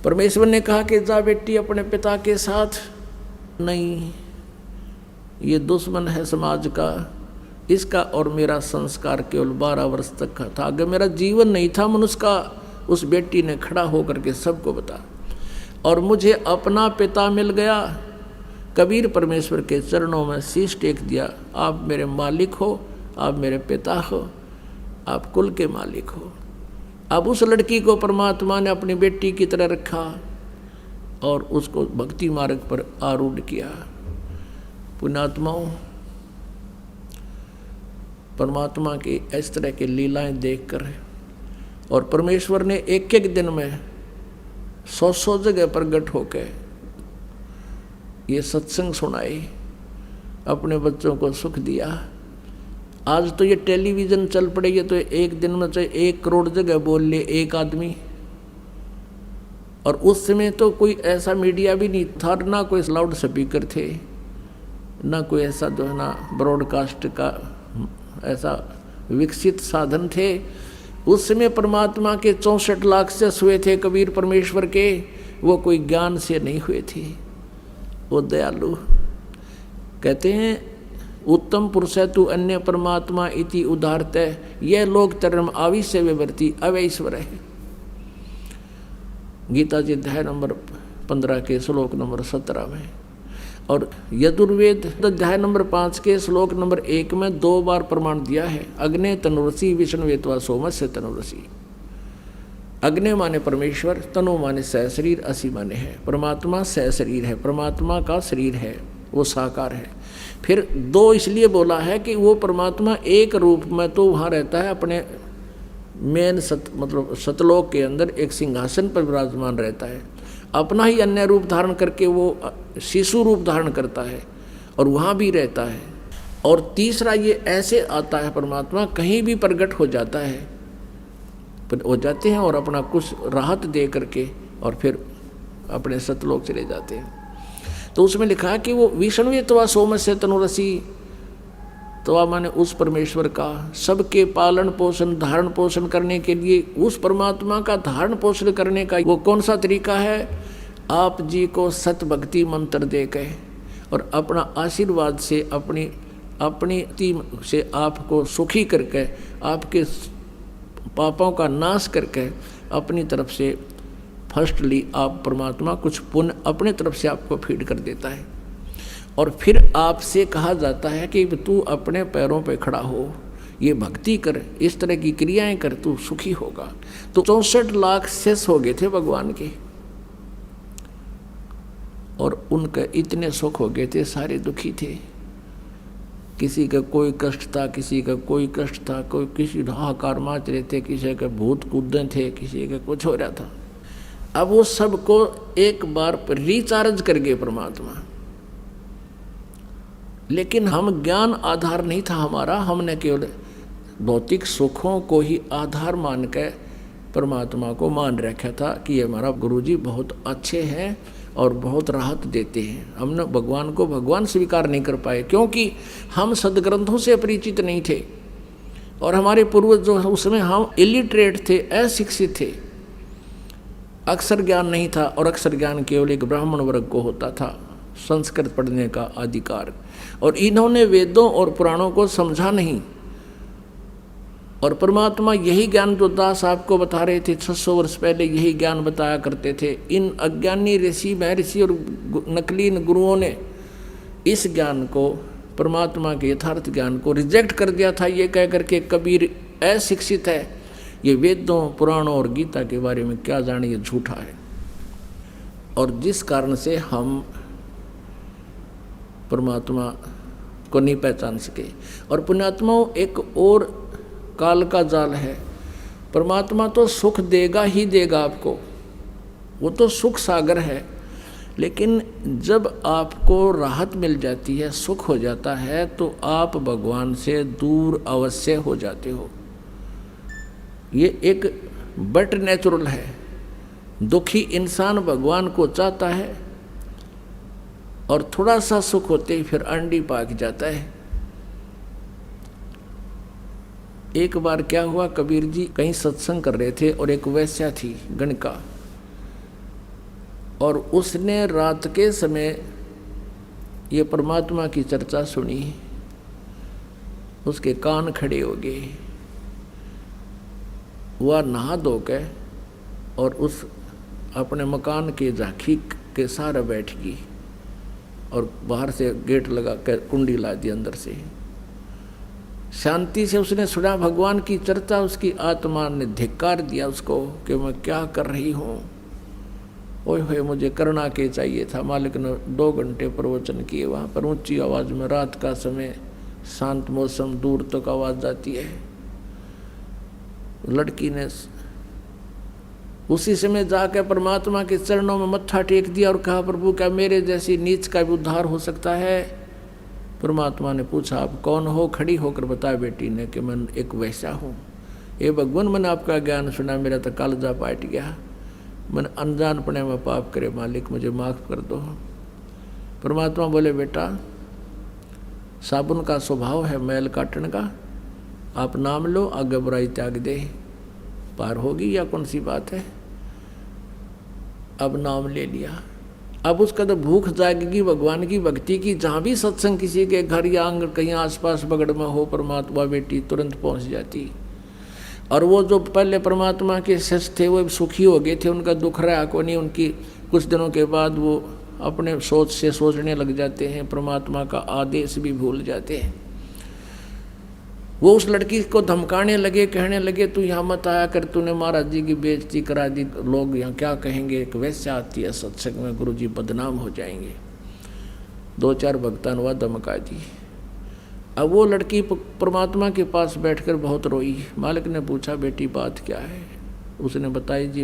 परमेश्वर ने कहा कि जा बेटी अपने पिता के साथ। नहीं, ये दुश्मन है समाज का, इसका और मेरा संस्कार केवल 12 वर्ष तक का था। अगर मेरा जीवन नहीं था मनुष्य का, उस बेटी ने खड़ा होकर के सबको बता, और मुझे अपना पिता मिल गया। कबीर परमेश्वर के चरणों में शीश टेक दिया, आप मेरे मालिक हो, आप मेरे पिता हो, आप कुल के मालिक हो। अब उस लड़की को परमात्मा ने अपनी बेटी की तरह रखा और उसको भक्ति मार्ग पर आरूढ़ किया। पुण्यात्माओं, परमात्मा की इस तरह की लीलाएं देखकर, और परमेश्वर ने एक एक दिन में 100 जगह प्रकट होकर ये सत्संग सुनाए, अपने बच्चों को सुख दिया। आज तो ये टेलीविज़न चल पड़े, ये तो एक दिन में चाहे 1 करोड़ जगह बोल ले एक आदमी। और उस समय तो कोई ऐसा मीडिया भी नहीं था, ना कोई लाउड स्पीकर थे, ना कोई ऐसा जो है ना ब्रॉडकास्ट का ऐसा विकसित साधन थे। उस समय परमात्मा के 64 लाख से हुए थे कबीर परमेश्वर के, वो कोई ज्ञान से नहीं हुए थे। वो दयालु कहते हैं, उत्तम पुरुष तु अन्य परमात्मा इति उदारत, यह लोग धर्म आविश्य विवर्ती अवैश्वर है। गीता जी अध्याय नंबर 15 के श्लोक नंबर 17 में, और यजुर्वेद अध्याय नंबर 5 के श्लोक नंबर 1 में 2 बार प्रमाण दिया है। अग्ने तनुरसी विष्णुवेत्वा सोमस्य तनुरसी। अग्नि माने परमेश्वर, तनु माने सहशरीर, असी माने है। परमात्मा सहशरीर है, परमात्मा का शरीर है, वो साकार है। फिर 2 इसलिए बोला है कि वो परमात्मा एक रूप में तो वहाँ रहता है, अपने मेन मतलब सतलोक के अंदर एक सिंहासन पर विराजमान रहता है। अपना ही अन्य रूप धारण करके वो शिशु रूप धारण करता है और वहाँ भी रहता है। और तीसरा ये ऐसे आता है, परमात्मा कहीं भी प्रकट हो जाता है, हो जाते हैं और अपना कुछ राहत दे करके और फिर अपने सतलोक चले जाते हैं। तो उसमें लिखा है कि वो विष्णुवेत्वा सोमस्य तनुरसी, तो माने उस परमेश्वर का सबके पालन पोषण धारण पोषण करने के लिए, उस परमात्मा का धारण पोषण करने का वो कौन सा तरीका है? आप जी को सत भक्ति मंत्र दे के और अपना आशीर्वाद से अपनी से आपको सुखी करके, आपके पापों का नाश करके अपनी तरफ से फर्स्टली आप परमात्मा कुछ पुण्य अपने तरफ से आपको फीड कर देता है। और फिर आपसे कहा जाता है कि तू अपने पैरों पे खड़ा हो, ये भक्ति कर, इस तरह की क्रियाएं कर, तू सुखी होगा। तो 64 लाख शेष हो गए थे भगवान के, और उनके इतने सुख हो गए थे, सारे दुखी थे। किसी का कोई कष्ट था, किसी का कोई कष्ट था, कोई किसी हाहाकार माच रहे थे, किसी के भूत कूदे थे, किसी का कुछ हो रहा था। अब वो सबको एक बार रिचार्ज कर गए परमात्मा। लेकिन हम ज्ञान आधार नहीं था हमारा, हमने केवल भौतिक सुखों को ही आधार मान के परमात्मा को मान रखा था कि ये हमारा गुरुजी बहुत अच्छे हैं और बहुत राहत देते हैं। हमने भगवान को भगवान स्वीकार नहीं कर पाए, क्योंकि हम सदग्रंथों से परिचित नहीं थे और हमारे पूर्वज जो उसमें हम इलिटरेट थे, अशिक्षित थे, अक्षर ज्ञान नहीं था। और अक्षर ज्ञान केवल एक ब्राह्मण वर्ग को होता था, संस्कृत पढ़ने का अधिकार। और इन्होंने वेदों और पुराणों को समझा नहीं। और परमात्मा यही ज्ञान जो दास आपको बता रहे थे 600 वर्ष पहले, यही ज्ञान बताया करते थे। इन अज्ञानी ऋषि महर्षि और नकली गुरुओं ने इस ज्ञान को, परमात्मा के यथार्थ ज्ञान को रिजेक्ट कर दिया था, ये कह करके कबीर अशिक्षित है, ये वेदों पुराणों और गीता के बारे में क्या जाने, ये झूठा है। और जिस कारण से हम परमात्मा को नहीं पहचान सके। और पुण्यात्माओं, एक और काल का जाल है। परमात्मा तो सुख देगा ही देगा आपको, वो तो सुख सागर है, लेकिन जब आपको राहत मिल जाती है, सुख हो जाता है, तो आप भगवान से दूर अवश्य हो जाते हो। ये एक बट नेचुरल है। दुखी इंसान भगवान को चाहता है और थोड़ा सा सुख होते ही फिर अंडी पाक जाता है। एक बार क्या हुआ, कबीर जी कहीं सत्संग कर रहे थे और एक वैश्या थी गणका, और उसने रात के समय ये परमात्मा की चर्चा सुनी। उसके कान खड़े हो गए। वह नहा धो के और उस अपने मकान के झांकी के सहारे बैठ गई और बाहर से गेट लगा कर कुंडी ला दी अंदर से। शांति से उसने सुना भगवान की चर्चा। उसकी आत्मा ने धिक्कार दिया उसको कि मैं क्या कर रही हूँ, ओए होए मुझे करना के चाहिए था। मालिक ने 2 घंटे प्रवचन किए वहाँ पर ऊंची आवाज़ में। रात का समय, शांत मौसम, दूर तक आवाज़ जाती है। लड़की ने उसी समय जाकर परमात्मा के चरणों में मत्था टेक दिया और कहा, प्रभु क्या मेरे जैसी नीच का भी उद्धार हो सकता है? परमात्मा ने पूछा, आप कौन हो? खड़ी होकर बताया बेटी ने कि मैं एक वैसा हूँ। ये भगवान, मैंने आपका ज्ञान सुना, मेरा तो कालजा पाट गया, मैंने अनजानपने में पाप करे, मालिक मुझे माफ़ कर दो। परमात्मा बोले, बेटा साबुन का स्वभाव है मैल काटने का, आप नाम लो, आगे बुराई त्याग दे, पार होगी। या कौन सी बात है? अब नाम ले लिया। अब उसका तो भूख जागेगी भगवान की भक्ति की। जहाँ भी सत्संग किसी के घर या आंगन कहीं आसपास बगड़ में हो, परमात्मा बेटी तुरंत पहुँच जाती। और वो जो पहले परमात्मा के शिष्य थे वो सुखी हो गए थे, उनका दुख रहा को नहीं। उनकी कुछ दिनों के बाद वो अपने सोच से सोचने लग जाते हैं, परमात्मा का आदेश भी भूल जाते हैं। वो उस लड़की को धमकाने लगे, कहने लगे तू यहाँ मत आया कर, तूने महाराज जी की बेइज्जती करा दी, लोग यहाँ क्या कहेंगे, एक वैश्या आती है सत्संग में, गुरु जी बदनाम हो जाएंगे। 2-4 भक्तान हुआ धमका दी। अब वो लड़की परमात्मा के पास बैठकर बहुत रोई। मालिक ने पूछा, बेटी बात क्या है? उसने बताई, जी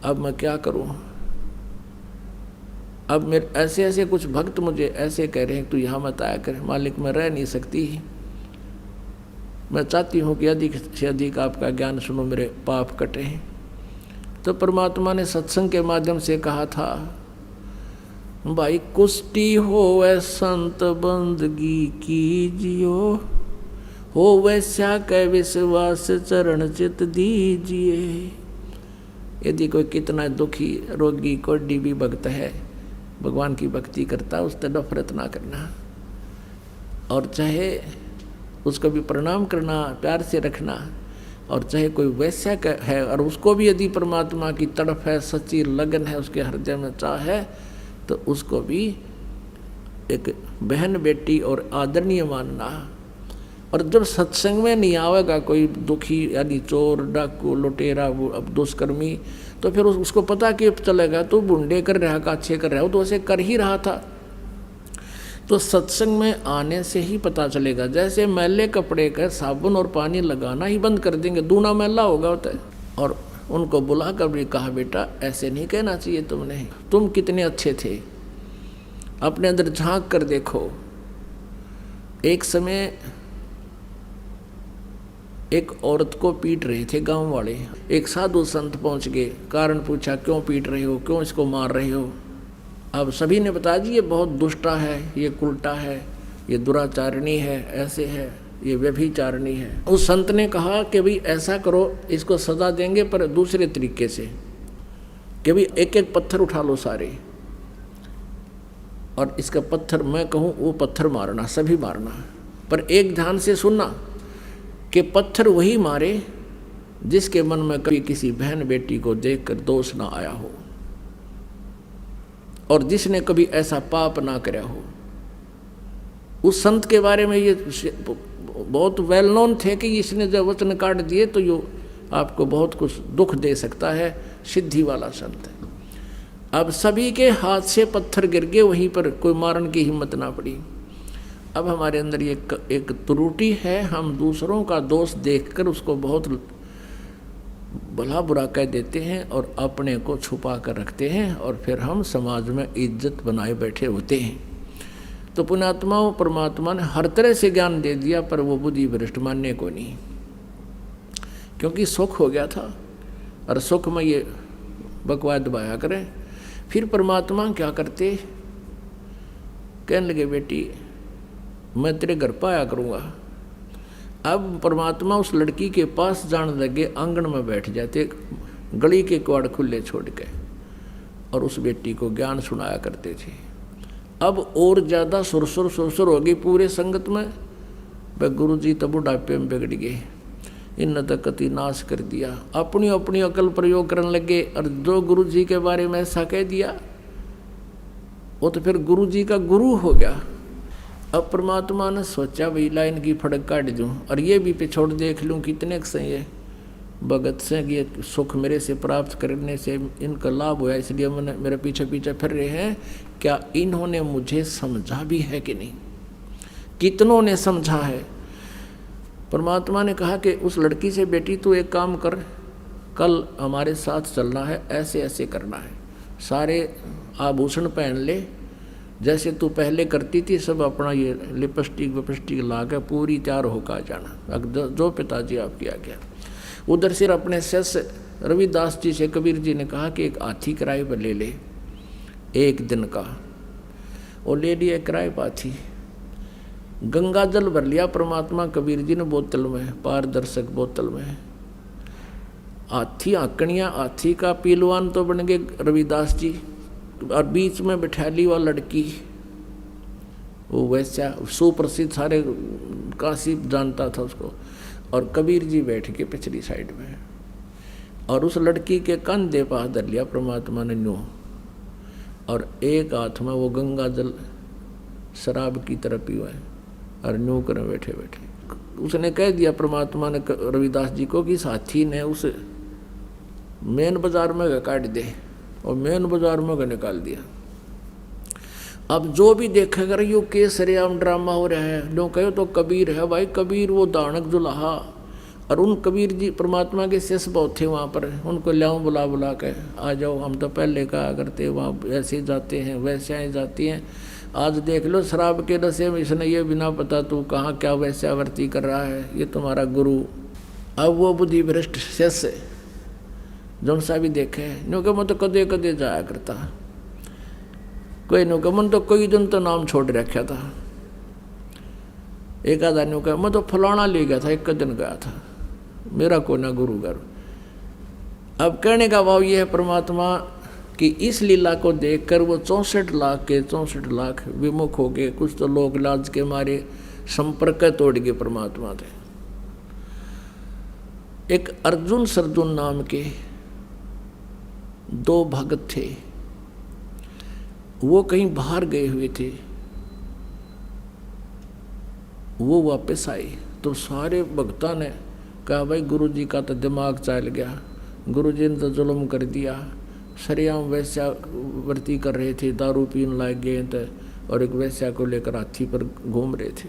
अब मैं क्या करूं? अब मेरे ऐसे कुछ भक्त मुझे ऐसे कह रहे हैं तू यहाँ मत आया कर, मालिक मैं रह नहीं सकती, मैं चाहती हूँ कि अधिक से अधिक आपका ज्ञान सुनो, मेरे पाप कटे। तो परमात्मा ने सत्संग के माध्यम से कहा था, भाई कुष्टी होवे संत बंदगी कीजियो, हो वैसा कै विश्वास चरण चित दीजिए। यदि कोई कितना दुखी रोगी कोई भी भक्त है, भगवान की भक्ति करता, उस पर नफरत ना करना, और चाहे उसको भी प्रणाम करना, प्यार से रखना। और चाहे कोई वैसा है और उसको भी यदि परमात्मा की तड़फ है, सच्ची लगन है, उसके हृदय में चाह है, तो उसको भी एक बहन बेटी और आदरणीय मानना। और जब सत्संग में नहीं आवेगा कोई दुखी, यानी चोर, डाकू, लुटेरा, वो अब दुष्कर्मी, तो फिर उसको पता कि चलेगा तो बुंडे कर रहा का अच्छे कर रहा हो, तो ऐसे कर ही रहा था। तो सत्संग में आने से ही पता चलेगा। जैसे मैले कपड़े का साबुन और पानी लगाना ही बंद कर देंगे, दूना मैला होगा होता है। और उनको बुला कर भी कहा, बेटा ऐसे नहीं कहना चाहिए तुमने, तुम कितने अच्छे थे, अपने अंदर झांक कर देखो। एक समय एक औरत को पीट रहे थे गांव वाले। एक साधु संत पहुंच गए, कारण पूछा, क्यों पीट रहे हो, क्यों इसको मार रहे हो? अब सभी ने बताया, जी ये बहुत दुष्टा है, ये कुलटा है, ये दुराचारणी है, ऐसे है, ये व्यभिचारणी है। उस संत ने कहा कि भाई ऐसा करो, इसको सजा देंगे पर दूसरे तरीके से, कि भाई एक एक पत्थर उठा लो सारे, और इसका पत्थर मैं कहूँ वो पत्थर मारना, सभी मारना। पर एक ध्यान से सुनना कि पत्थर वही मारे जिसके मन में कभी किसी बहन बेटी को देखकर दोष ना आया हो, और जिसने कभी ऐसा पाप ना कराया हो। उस संत के बारे में ये बहुत वेल नोन थे कि इसने जब वचन काट दिए तो ये आपको बहुत कुछ दुख दे सकता है, सिद्धि वाला संत है। अब सभी के हाथ से पत्थर गिर गए, वहीं पर कोई मारने की हिम्मत ना पड़ी। अब हमारे अंदर ये एक त्रुटि है, हम दूसरों का दोष देखकर उसको बहुत भला बुरा कह देते हैं और अपने को छुपा कर रखते हैं, और फिर हम समाज में इज्जत बनाए बैठे होते हैं। तो पुण्यात्माओं, परमात्मा ने हर तरह से ज्ञान दे दिया, पर वो बुद्धि भ्रष्ट मानने को नहीं, क्योंकि सुख हो गया था, और सुख में ये बकवाद दबाया करें। फिर परमात्मा क्या करते, कहने लगे बेटी मैं तेरे घर पर आया करूँगा। अब परमात्मा उस लड़की के पास जाने लगे, आंगन में बैठ जाते, गली के कवाड़ खुले छोड़ के, और उस बेटी को ज्ञान सुनाया करते थे। अब और ज़्यादा सुरसुर हो गई पूरे संगत में। वह गुरु जी तो बुढ़ापे में बिगड़ गए, इन तक कति नाश कर दिया, अपनी अपनी अकल प्रयोग करने लगे, और जो गुरु जी के बारे में ऐसा कह दिया वो तो फिर गुरु जी का गुरु हो गया। अब परमात्मा ने सोचा भाई लाइन की फड़क काट दूँ, और ये भी पिछोड़ देख लूँ कितने सही है भगत से, ये सुख मेरे से प्राप्त करने से इनका लाभ हुआ, इसलिए मैंने मेरे पीछे पीछे फिर रहे हैं। क्या इन्होंने मुझे समझा भी है कि नहीं? कितनों ने समझा है? परमात्मा ने कहा कि उस लड़की से बेटी तू एक काम कर, कल हमारे साथ चलना है, ऐसे ऐसे करना है, सारे आभूषण पहन ले जैसे तू पहले करती थी, सब अपना ये लिपस्टिक ला के पूरी तैयार होकर जाना, जो पिताजी आपकी आ गया। उधर से अपने शिष्य रविदास जी से कबीर जी ने कहा कि एक हाथी किराए पर ले ले, एक दिन का, और ले लिया किराए पर हाथी। गंगा जल भर लिया परमात्मा कबीर जी ने बोतल में, पारदर्शक बोतल में। हाथी आंकड़ियाँ, हाथी का पीलवान तो बन गए रविदास जी, और बीच में बैठा ली वह लड़की, वो वैसा सुप्रसिद्ध, सारे काशी जानता था उसको, और कबीर जी बैठ के पिछली साइड में, और उस लड़की के कंधे पर हाथ धर लिया परमात्मा ने न्यू, और एक हाथ में वो गंगा जल शराब की तरह पीवा है, और न्यू कर बैठे बैठे उसने कह दिया परमात्मा ने रविदास जी को कि साथी ने उस मेन बाजार में काट दे, और मेन बाजार में निकाल दिया। अब जो भी देखेगा यो के सरेआम ड्रामा हो रहा है, लोग कहो तो कबीर है भाई, कबीर वो दानक जुलाहा, और उन कबीर जी परमात्मा के शिष्य बहुत थे वहाँ पर, उनको लाऊं बुला बुला के, आ जाओ, हम तो पहले कहा करते वहाँ ऐसे जाते हैं वैसे जाती हैं, आज देख लो शराब के नशे में इसने ये बिना पता तू कहाँ क्या वैश्यावर्ती कर रहा है, ये तुम्हारा गुरु। अब वो बुद्धि भ्रष्ट शिष्य जौन सा भी देखे, नो के मैं तो कदे कदे जाया करता, कोई नो के मन तो कोई दिन तो नाम छोड़ रखा था, एक आधा नो का मैं तो फलाना ले गया था, एक दिन गया था, मेरा को ना गुरु घर। अब कहने का भाव ये है परमात्मा कि इस लीला को देखकर वो 64 लाख विमुख हो गए, कुछ तो लोग लाज के मारे संपर्क तोड़ गए परमात्मा थे। एक अर्जुन सरजुन नाम के 2 भगत थे, वो कहीं बाहर गए हुए थे, वो वापस आए तो सारे भक्तों ने कहा भाई गुरु जी का तो दिमाग चल गया, गुरु जी ने तो जुल्म कर दिया, सरेआम वैश्यावर्ती कर रहे थे, दारू पीने लायक गए थे, और एक वैश्या को लेकर हाथी पर घूम रहे थे।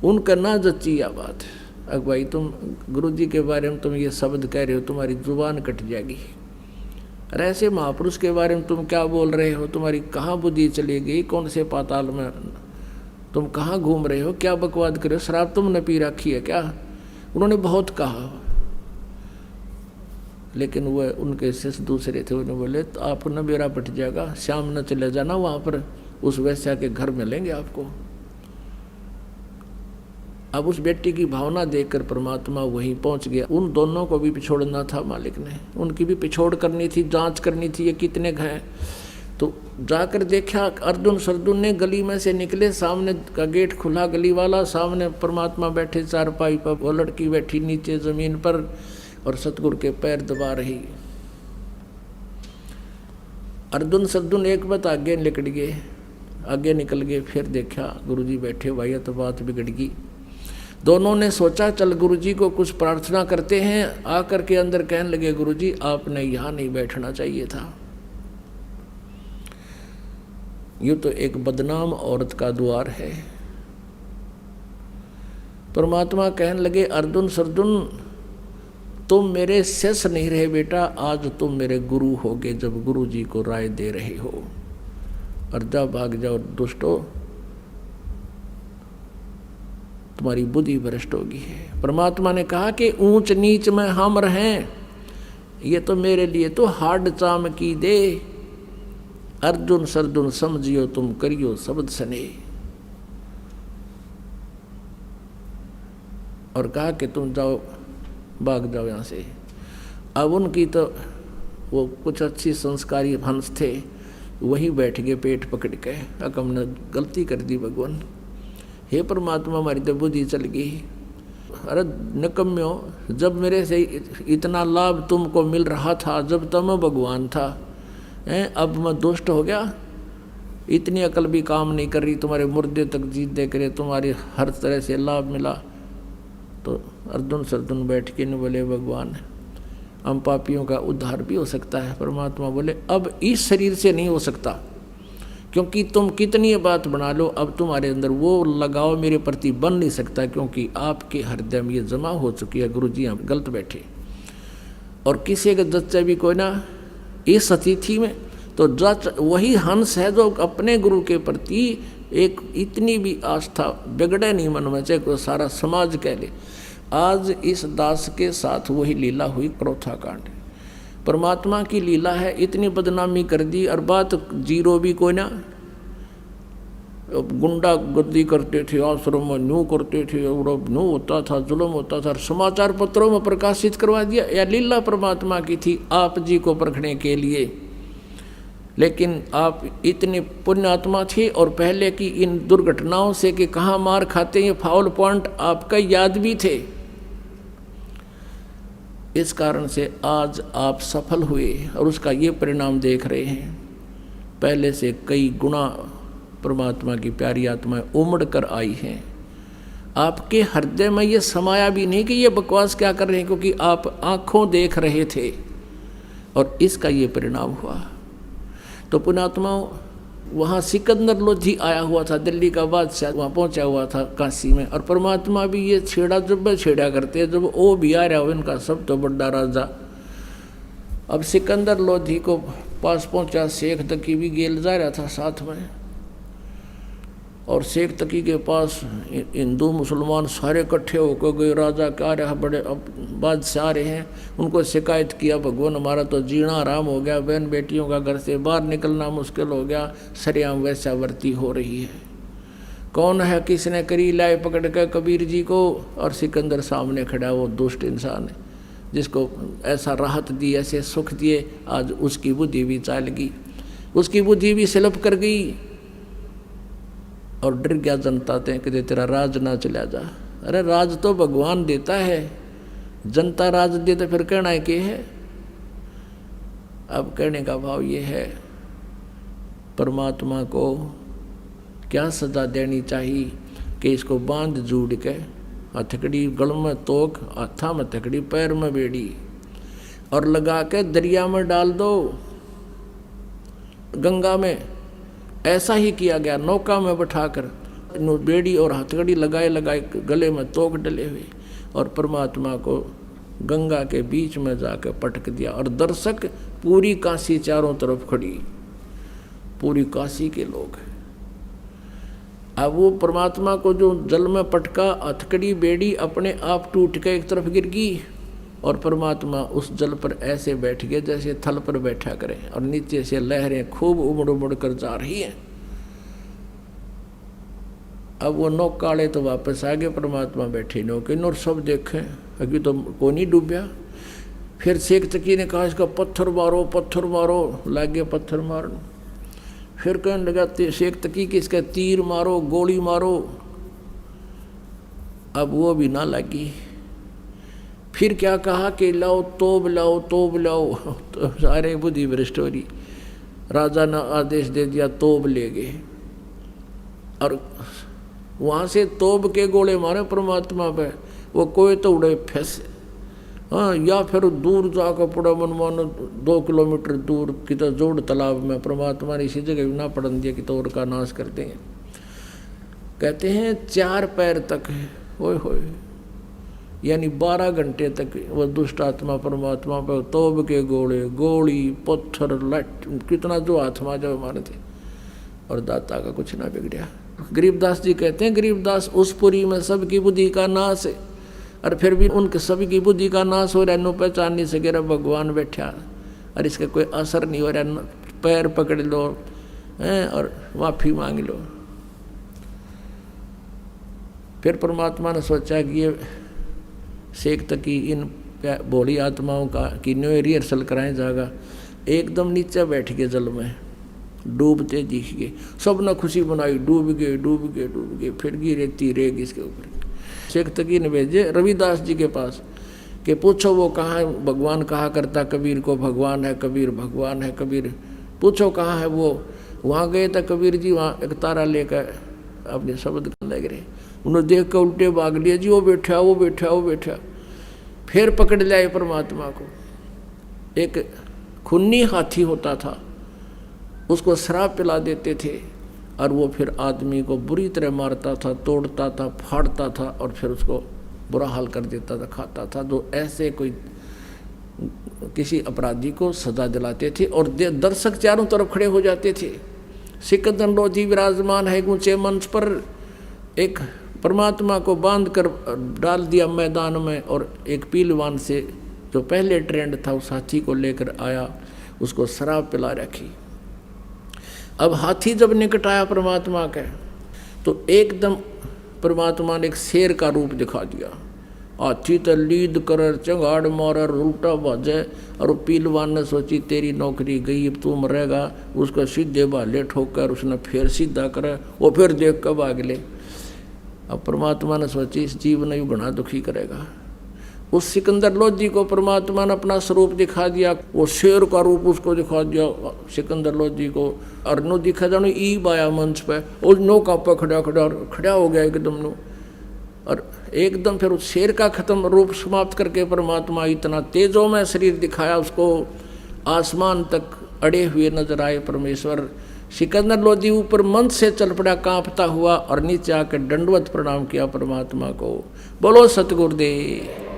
उनका ना जच्ची बात, अब भाई तुम गुरु जी के बारे में तुम ये शब्द कह रहे हो, तुम्हारी जुबान कट जाएगी, अरे ऐसे महापुरुष के बारे में तुम क्या बोल रहे हो, तुम्हारी कहाँ बुद्धि चली गई, कौन से पाताल में तुम कहाँ घूम रहे हो, क्या बकवाद कर रहे हो, शराब तुमने पी रखी है क्या? उन्होंने बहुत कहा, लेकिन वह उनके शिष्य दूसरे थे, उन्होंने बोले तो आप न बेरा पट जाएगा, शाम न चले जाना, वहाँ पर उस वैश्या के घर मिलेंगे आपको। अब उस बेटी की भावना देखकर परमात्मा वहीं पहुंच गया। उन दोनों को भी पिछोड़ना था मालिक ने, उनकी भी पिछोड़ करनी थी, जांच करनी थी ये कितने हैं। तो जाकर देखा अर्जुन सरजुन ने गली में से निकले, सामने का गेट खुला गली वाला, सामने परमात्मा बैठे चारपाई पर, वो लड़की बैठी नीचे जमीन पर और सतगुरु के पैर दबा रही। अर्जुन सरजुन एक बात आगे निकल गए, आगे निकल गए, फिर देखा गुरुजी बैठे, भाई तो बात बिगड़ गई। दोनों ने सोचा चल गुरुजी को कुछ प्रार्थना करते हैं, आकर के अंदर कहने लगे गुरुजी आपने यहाँ नहीं बैठना चाहिए था, ये तो एक बदनाम औरत का द्वार है। परमात्मा कहने लगे, अर्जुन सर्जुन तुम मेरे शिष्य नहीं रहे बेटा, आज तुम मेरे गुरु होगे जब गुरु जी को राय दे रहे हो। और जा भाग जाओ दुष्टो, तुम्हारी बुद्धि भ्रष्ट होगी। परमात्मा ने कहा कि ऊंच नीच में हम रहें, ये तो मेरे लिए तो हाड चाम की दे। अर्जुन सर्जुन समझियो तुम करियो शब्द सने। और कहा कि तुम जाओ, भाग जाओ यहाँ से। अब उनकी तो वो कुछ अच्छी संस्कारी हंस थे, वही बैठ गए पेट पकड़ के। अब हमने गलती कर दी भगवान, हे परमात्मा हमारी तो बुद्धि चल गई। अरे निकम्यो, जब मेरे से इतना लाभ तुमको मिल रहा था, जब तुम भगवान था, अब मैं दुष्ट हो गया। इतनी अकल भी काम नहीं कर रही, तुम्हारे मुर्दे तक जीत दे करे, तुम्हारी हर तरह से लाभ मिला। तो अर्जुन सर्जुन बैठ के नहीं बोले, भगवान हम पापियों का उद्धार भी हो सकता है। परमात्मा बोले, अब इस शरीर से नहीं हो सकता, क्योंकि तुम कितनी बात बना लो, अब तुम्हारे अंदर वो लगाव मेरे प्रति बन नहीं सकता, क्योंकि आपके हृदय में ये जमा हो चुकी है। गुरु जी आप गलत बैठे। और किसी का जच्चा भी कोई ना इस अतिथि में, तो जच वही हंस है जो अपने गुरु के प्रति एक इतनी भी आस्था बिगड़े नहीं मन में, चाहे कोई सारा समाज कह ले। आज इस दास के साथ वही लीला हुई, क्रोथा कांड। परमात्मा की लीला है, इतनी बदनामी कर दी। और बात जीरो भी कोई ना, गुंडा गर्दी करते थे, आश्रम में न्यू करते थे, और न्यू होता था, जुल्म होता था, समाचार पत्रों में प्रकाशित करवा दिया। या लीला परमात्मा की थी आप जी को परखने के लिए। लेकिन आप इतने पुण्यात्मा थे, और पहले की इन दुर्घटनाओं से कि कहाँ मार खाते हैं, फाउल पॉइंट आपका याद भी थे। इस कारण से आज आप सफल हुए और उसका ये परिणाम देख रहे हैं। पहले से कई गुना परमात्मा की प्यारी आत्माएं उमड़ कर आई हैं। आपके हृदय में ये समाया भी नहीं कि ये बकवास क्या कर रहे हैं, क्योंकि आप आंखों देख रहे थे और इसका ये परिणाम हुआ। तो पुण्यात्माओं, वहाँ सिकंदर लोधी आया हुआ था, दिल्ली का बादशाह वहाँ पहुँचा हुआ था काशी में। और परमात्मा भी ये छेड़ा जब छेड़ा करते हैं, जब वो भी आ रहा हो इनका सब तो बड़ा राजा। अब सिकंदर लोधी को पास पहुँचा, शेख तकी भी गेल जा रहा था साथ में। और शेख तकी के पास हिंदू मुसलमान सारे इकट्ठे होकर गए, राजा क्या रहा, बड़े अब बादशाह आ रहे हैं। उनको शिकायत किया, भगवान हमारा तो जीना आराम हो गया, बहन बेटियों का घर से बाहर निकलना मुश्किल हो गया, सरेआम वैश्यावृत्ति हो रही है। कौन है, किसने करी, लाए पकड़ कर कबीर जी को। और सिकंदर सामने खड़ा, वो दुष्ट इंसान है जिसको ऐसा राहत दी, ऐसे सुख दिए, आज उसकी बुद्धि भी चाल गई, उसकी बुद्धि भी सिलप कर गई। और डर गया जनता ते कि तेरा राज ना चला जा। अरे राज तो भगवान देता है, जनता राज दे तो फिर कहना है कि है। अब कहने का भाव ये है, परमात्मा को क्या सजा देनी चाहिए कि इसको बांध जूड़ के, हथकड़ी गल में तोक, हाथा में हथकड़ी, पैर में बेड़ी, और लगा के दरिया में डाल दो, गंगा में। ऐसा ही किया गया, नौका में बैठाकर बेड़ी और हथकड़ी लगाए लगाए, गले में तोक डले हुए, और परमात्मा को गंगा के बीच में जाकर पटक दिया। और दर्शक पूरी काशी चारों तरफ खड़ी, पूरी काशी के लोग। अब वो परमात्मा को जो जल में पटका, हथकड़ी बेड़ी अपने आप टूट के एक तरफ गिर गई, और परमात्मा उस जल पर ऐसे बैठ गए जैसे थल पर बैठा करें, और नीचे से लहरें खूब उमड़ उमड़ कर जा रही हैं। अब वो नौकाले तो वापस आ गए, परमात्मा बैठे नौके, और सब देखें अभी तो को नहीं डूबया। फिर शेख तकी ने कहा इसका पत्थर मारो, पत्थर मारो, लागे पत्थर मारने। फिर कहने लगा शेख तकी कि इसका तीर मारो, गोली मारो। अब वो भी ना लगी। फिर क्या कहा कि लाओ तोब लाओ, तोब लाओ। तो सारे बुद्धि भ्रष्ट हो रही। राजा ने आदेश दे दिया, तोब ले गए, और वहाँ से तोब के गोले मारे परमात्मा पे। वो कोई तो उड़े फंसे, हाँ, या फिर दूर जाकर पड़ा मनमानो 2 किलोमीटर दूर कितना जोड़ तालाब में परमात्मा ने इसी जगह ना पड़न दिया कि तो और का नाश करते हैं। कहते हैं 4 पैर तक होए होए, यानी 12 घंटे तक वह दुष्ट आत्मा परमात्मा पर तोब के गोले गोली पत्थर लट कितना जो आत्मा जो मारे थे, और दाता का कुछ ना बिगड़ा। गरीबदास जी कहते हैं, गरीबदास उस पुरी में सबकी बुद्धि का नाश है, और फिर भी उनके सभी की बुद्धि का नाश हो रहा है, नो पहचान नहीं सके रहा भगवान बैठा, और इसका कोई असर नहीं हो रहा। पैर पकड़ लो हैं और माफी मांग लो। फिर परमात्मा ने सोचा कि ये शेख तक की इन भोली आत्माओं का कि न्यू रिहर्सल कराएं जागा। एकदम नीचे बैठ गए जल में, डूबते दिख गए, सब ने खुशी बनाई, डूब गए डूब गए डूब गए। फिर गिरती रेग इसके ऊपर। शेख तकी ने भेजे रविदास जी के पास कि पूछो वो कहाँ है, भगवान कहा करता कबीर को भगवान है कबीर, भगवान है कबीर, पूछो कहाँ है वो। वहाँ गए तो कबीर जी वहाँ एक तारा लेकर अपने शब्द करने गिरे। उन्होंने देख कर उल्टे भाग लिया जी, वो बैठा वो बैठा वो बैठा। फिर पकड़ लाए परमात्मा को। एक खूनी हाथी होता था, उसको शराब पिला देते थे, और वो फिर आदमी को बुरी तरह मारता था, तोड़ता था, फाड़ता था, और फिर उसको बुरा हाल कर देता था, खाता था। तो ऐसे कोई किसी अपराधी को सजा दिलाते थे, और दर्शक चारों तरफ खड़े हो जाते थे। सिकंदर लोधी विराजमान है ऊंचे मंच पर, एक परमात्मा को बांध कर डाल दिया मैदान में, और एक पीलवान से जो पहले ट्रेंड था उस हाथी को लेकर आया, उसको शराब पिला रखी। अब हाथी जब निकट आया परमात्मा के, तो एकदम परमात्मा ने एक शेर का रूप दिखा दिया। हाथी तो लीद कर चंगाड़ मारा उल्टा भाजे, और पीलवान ने सोची तेरी नौकरी गई, अब तू मरेगा। उसको सीधे भाले ठोकर उसने फिर सीधा करे, वो फिर देख कर भाग ले। अब परमात्मा ने सोची इस जीव ने बड़ा दुखी करेगा। उस सिकंदर लोधी को परमात्मा ने अपना स्वरूप दिखा दिया, वो शेर का रूप उसको दिखा दिया सिकंदर लोधी को। और नो दिखा जानो ईब आया मंच पे, और नो कापा खड़ा खड़ा खड़ा हो गया एकदम नो, और एकदम फिर उस शेर का खत्म रूप समाप्त करके परमात्मा इतना तेजों में शरीर दिखाया, उसको आसमान तक अड़े हुए नजर आए परमेश्वर। सिकंदर लोधी ऊपर मंच से चल पड़ा कांपता हुआ, और नीचे आकर दंडवत प्रणाम किया परमात्मा को। बोलो सतगुरुदेव।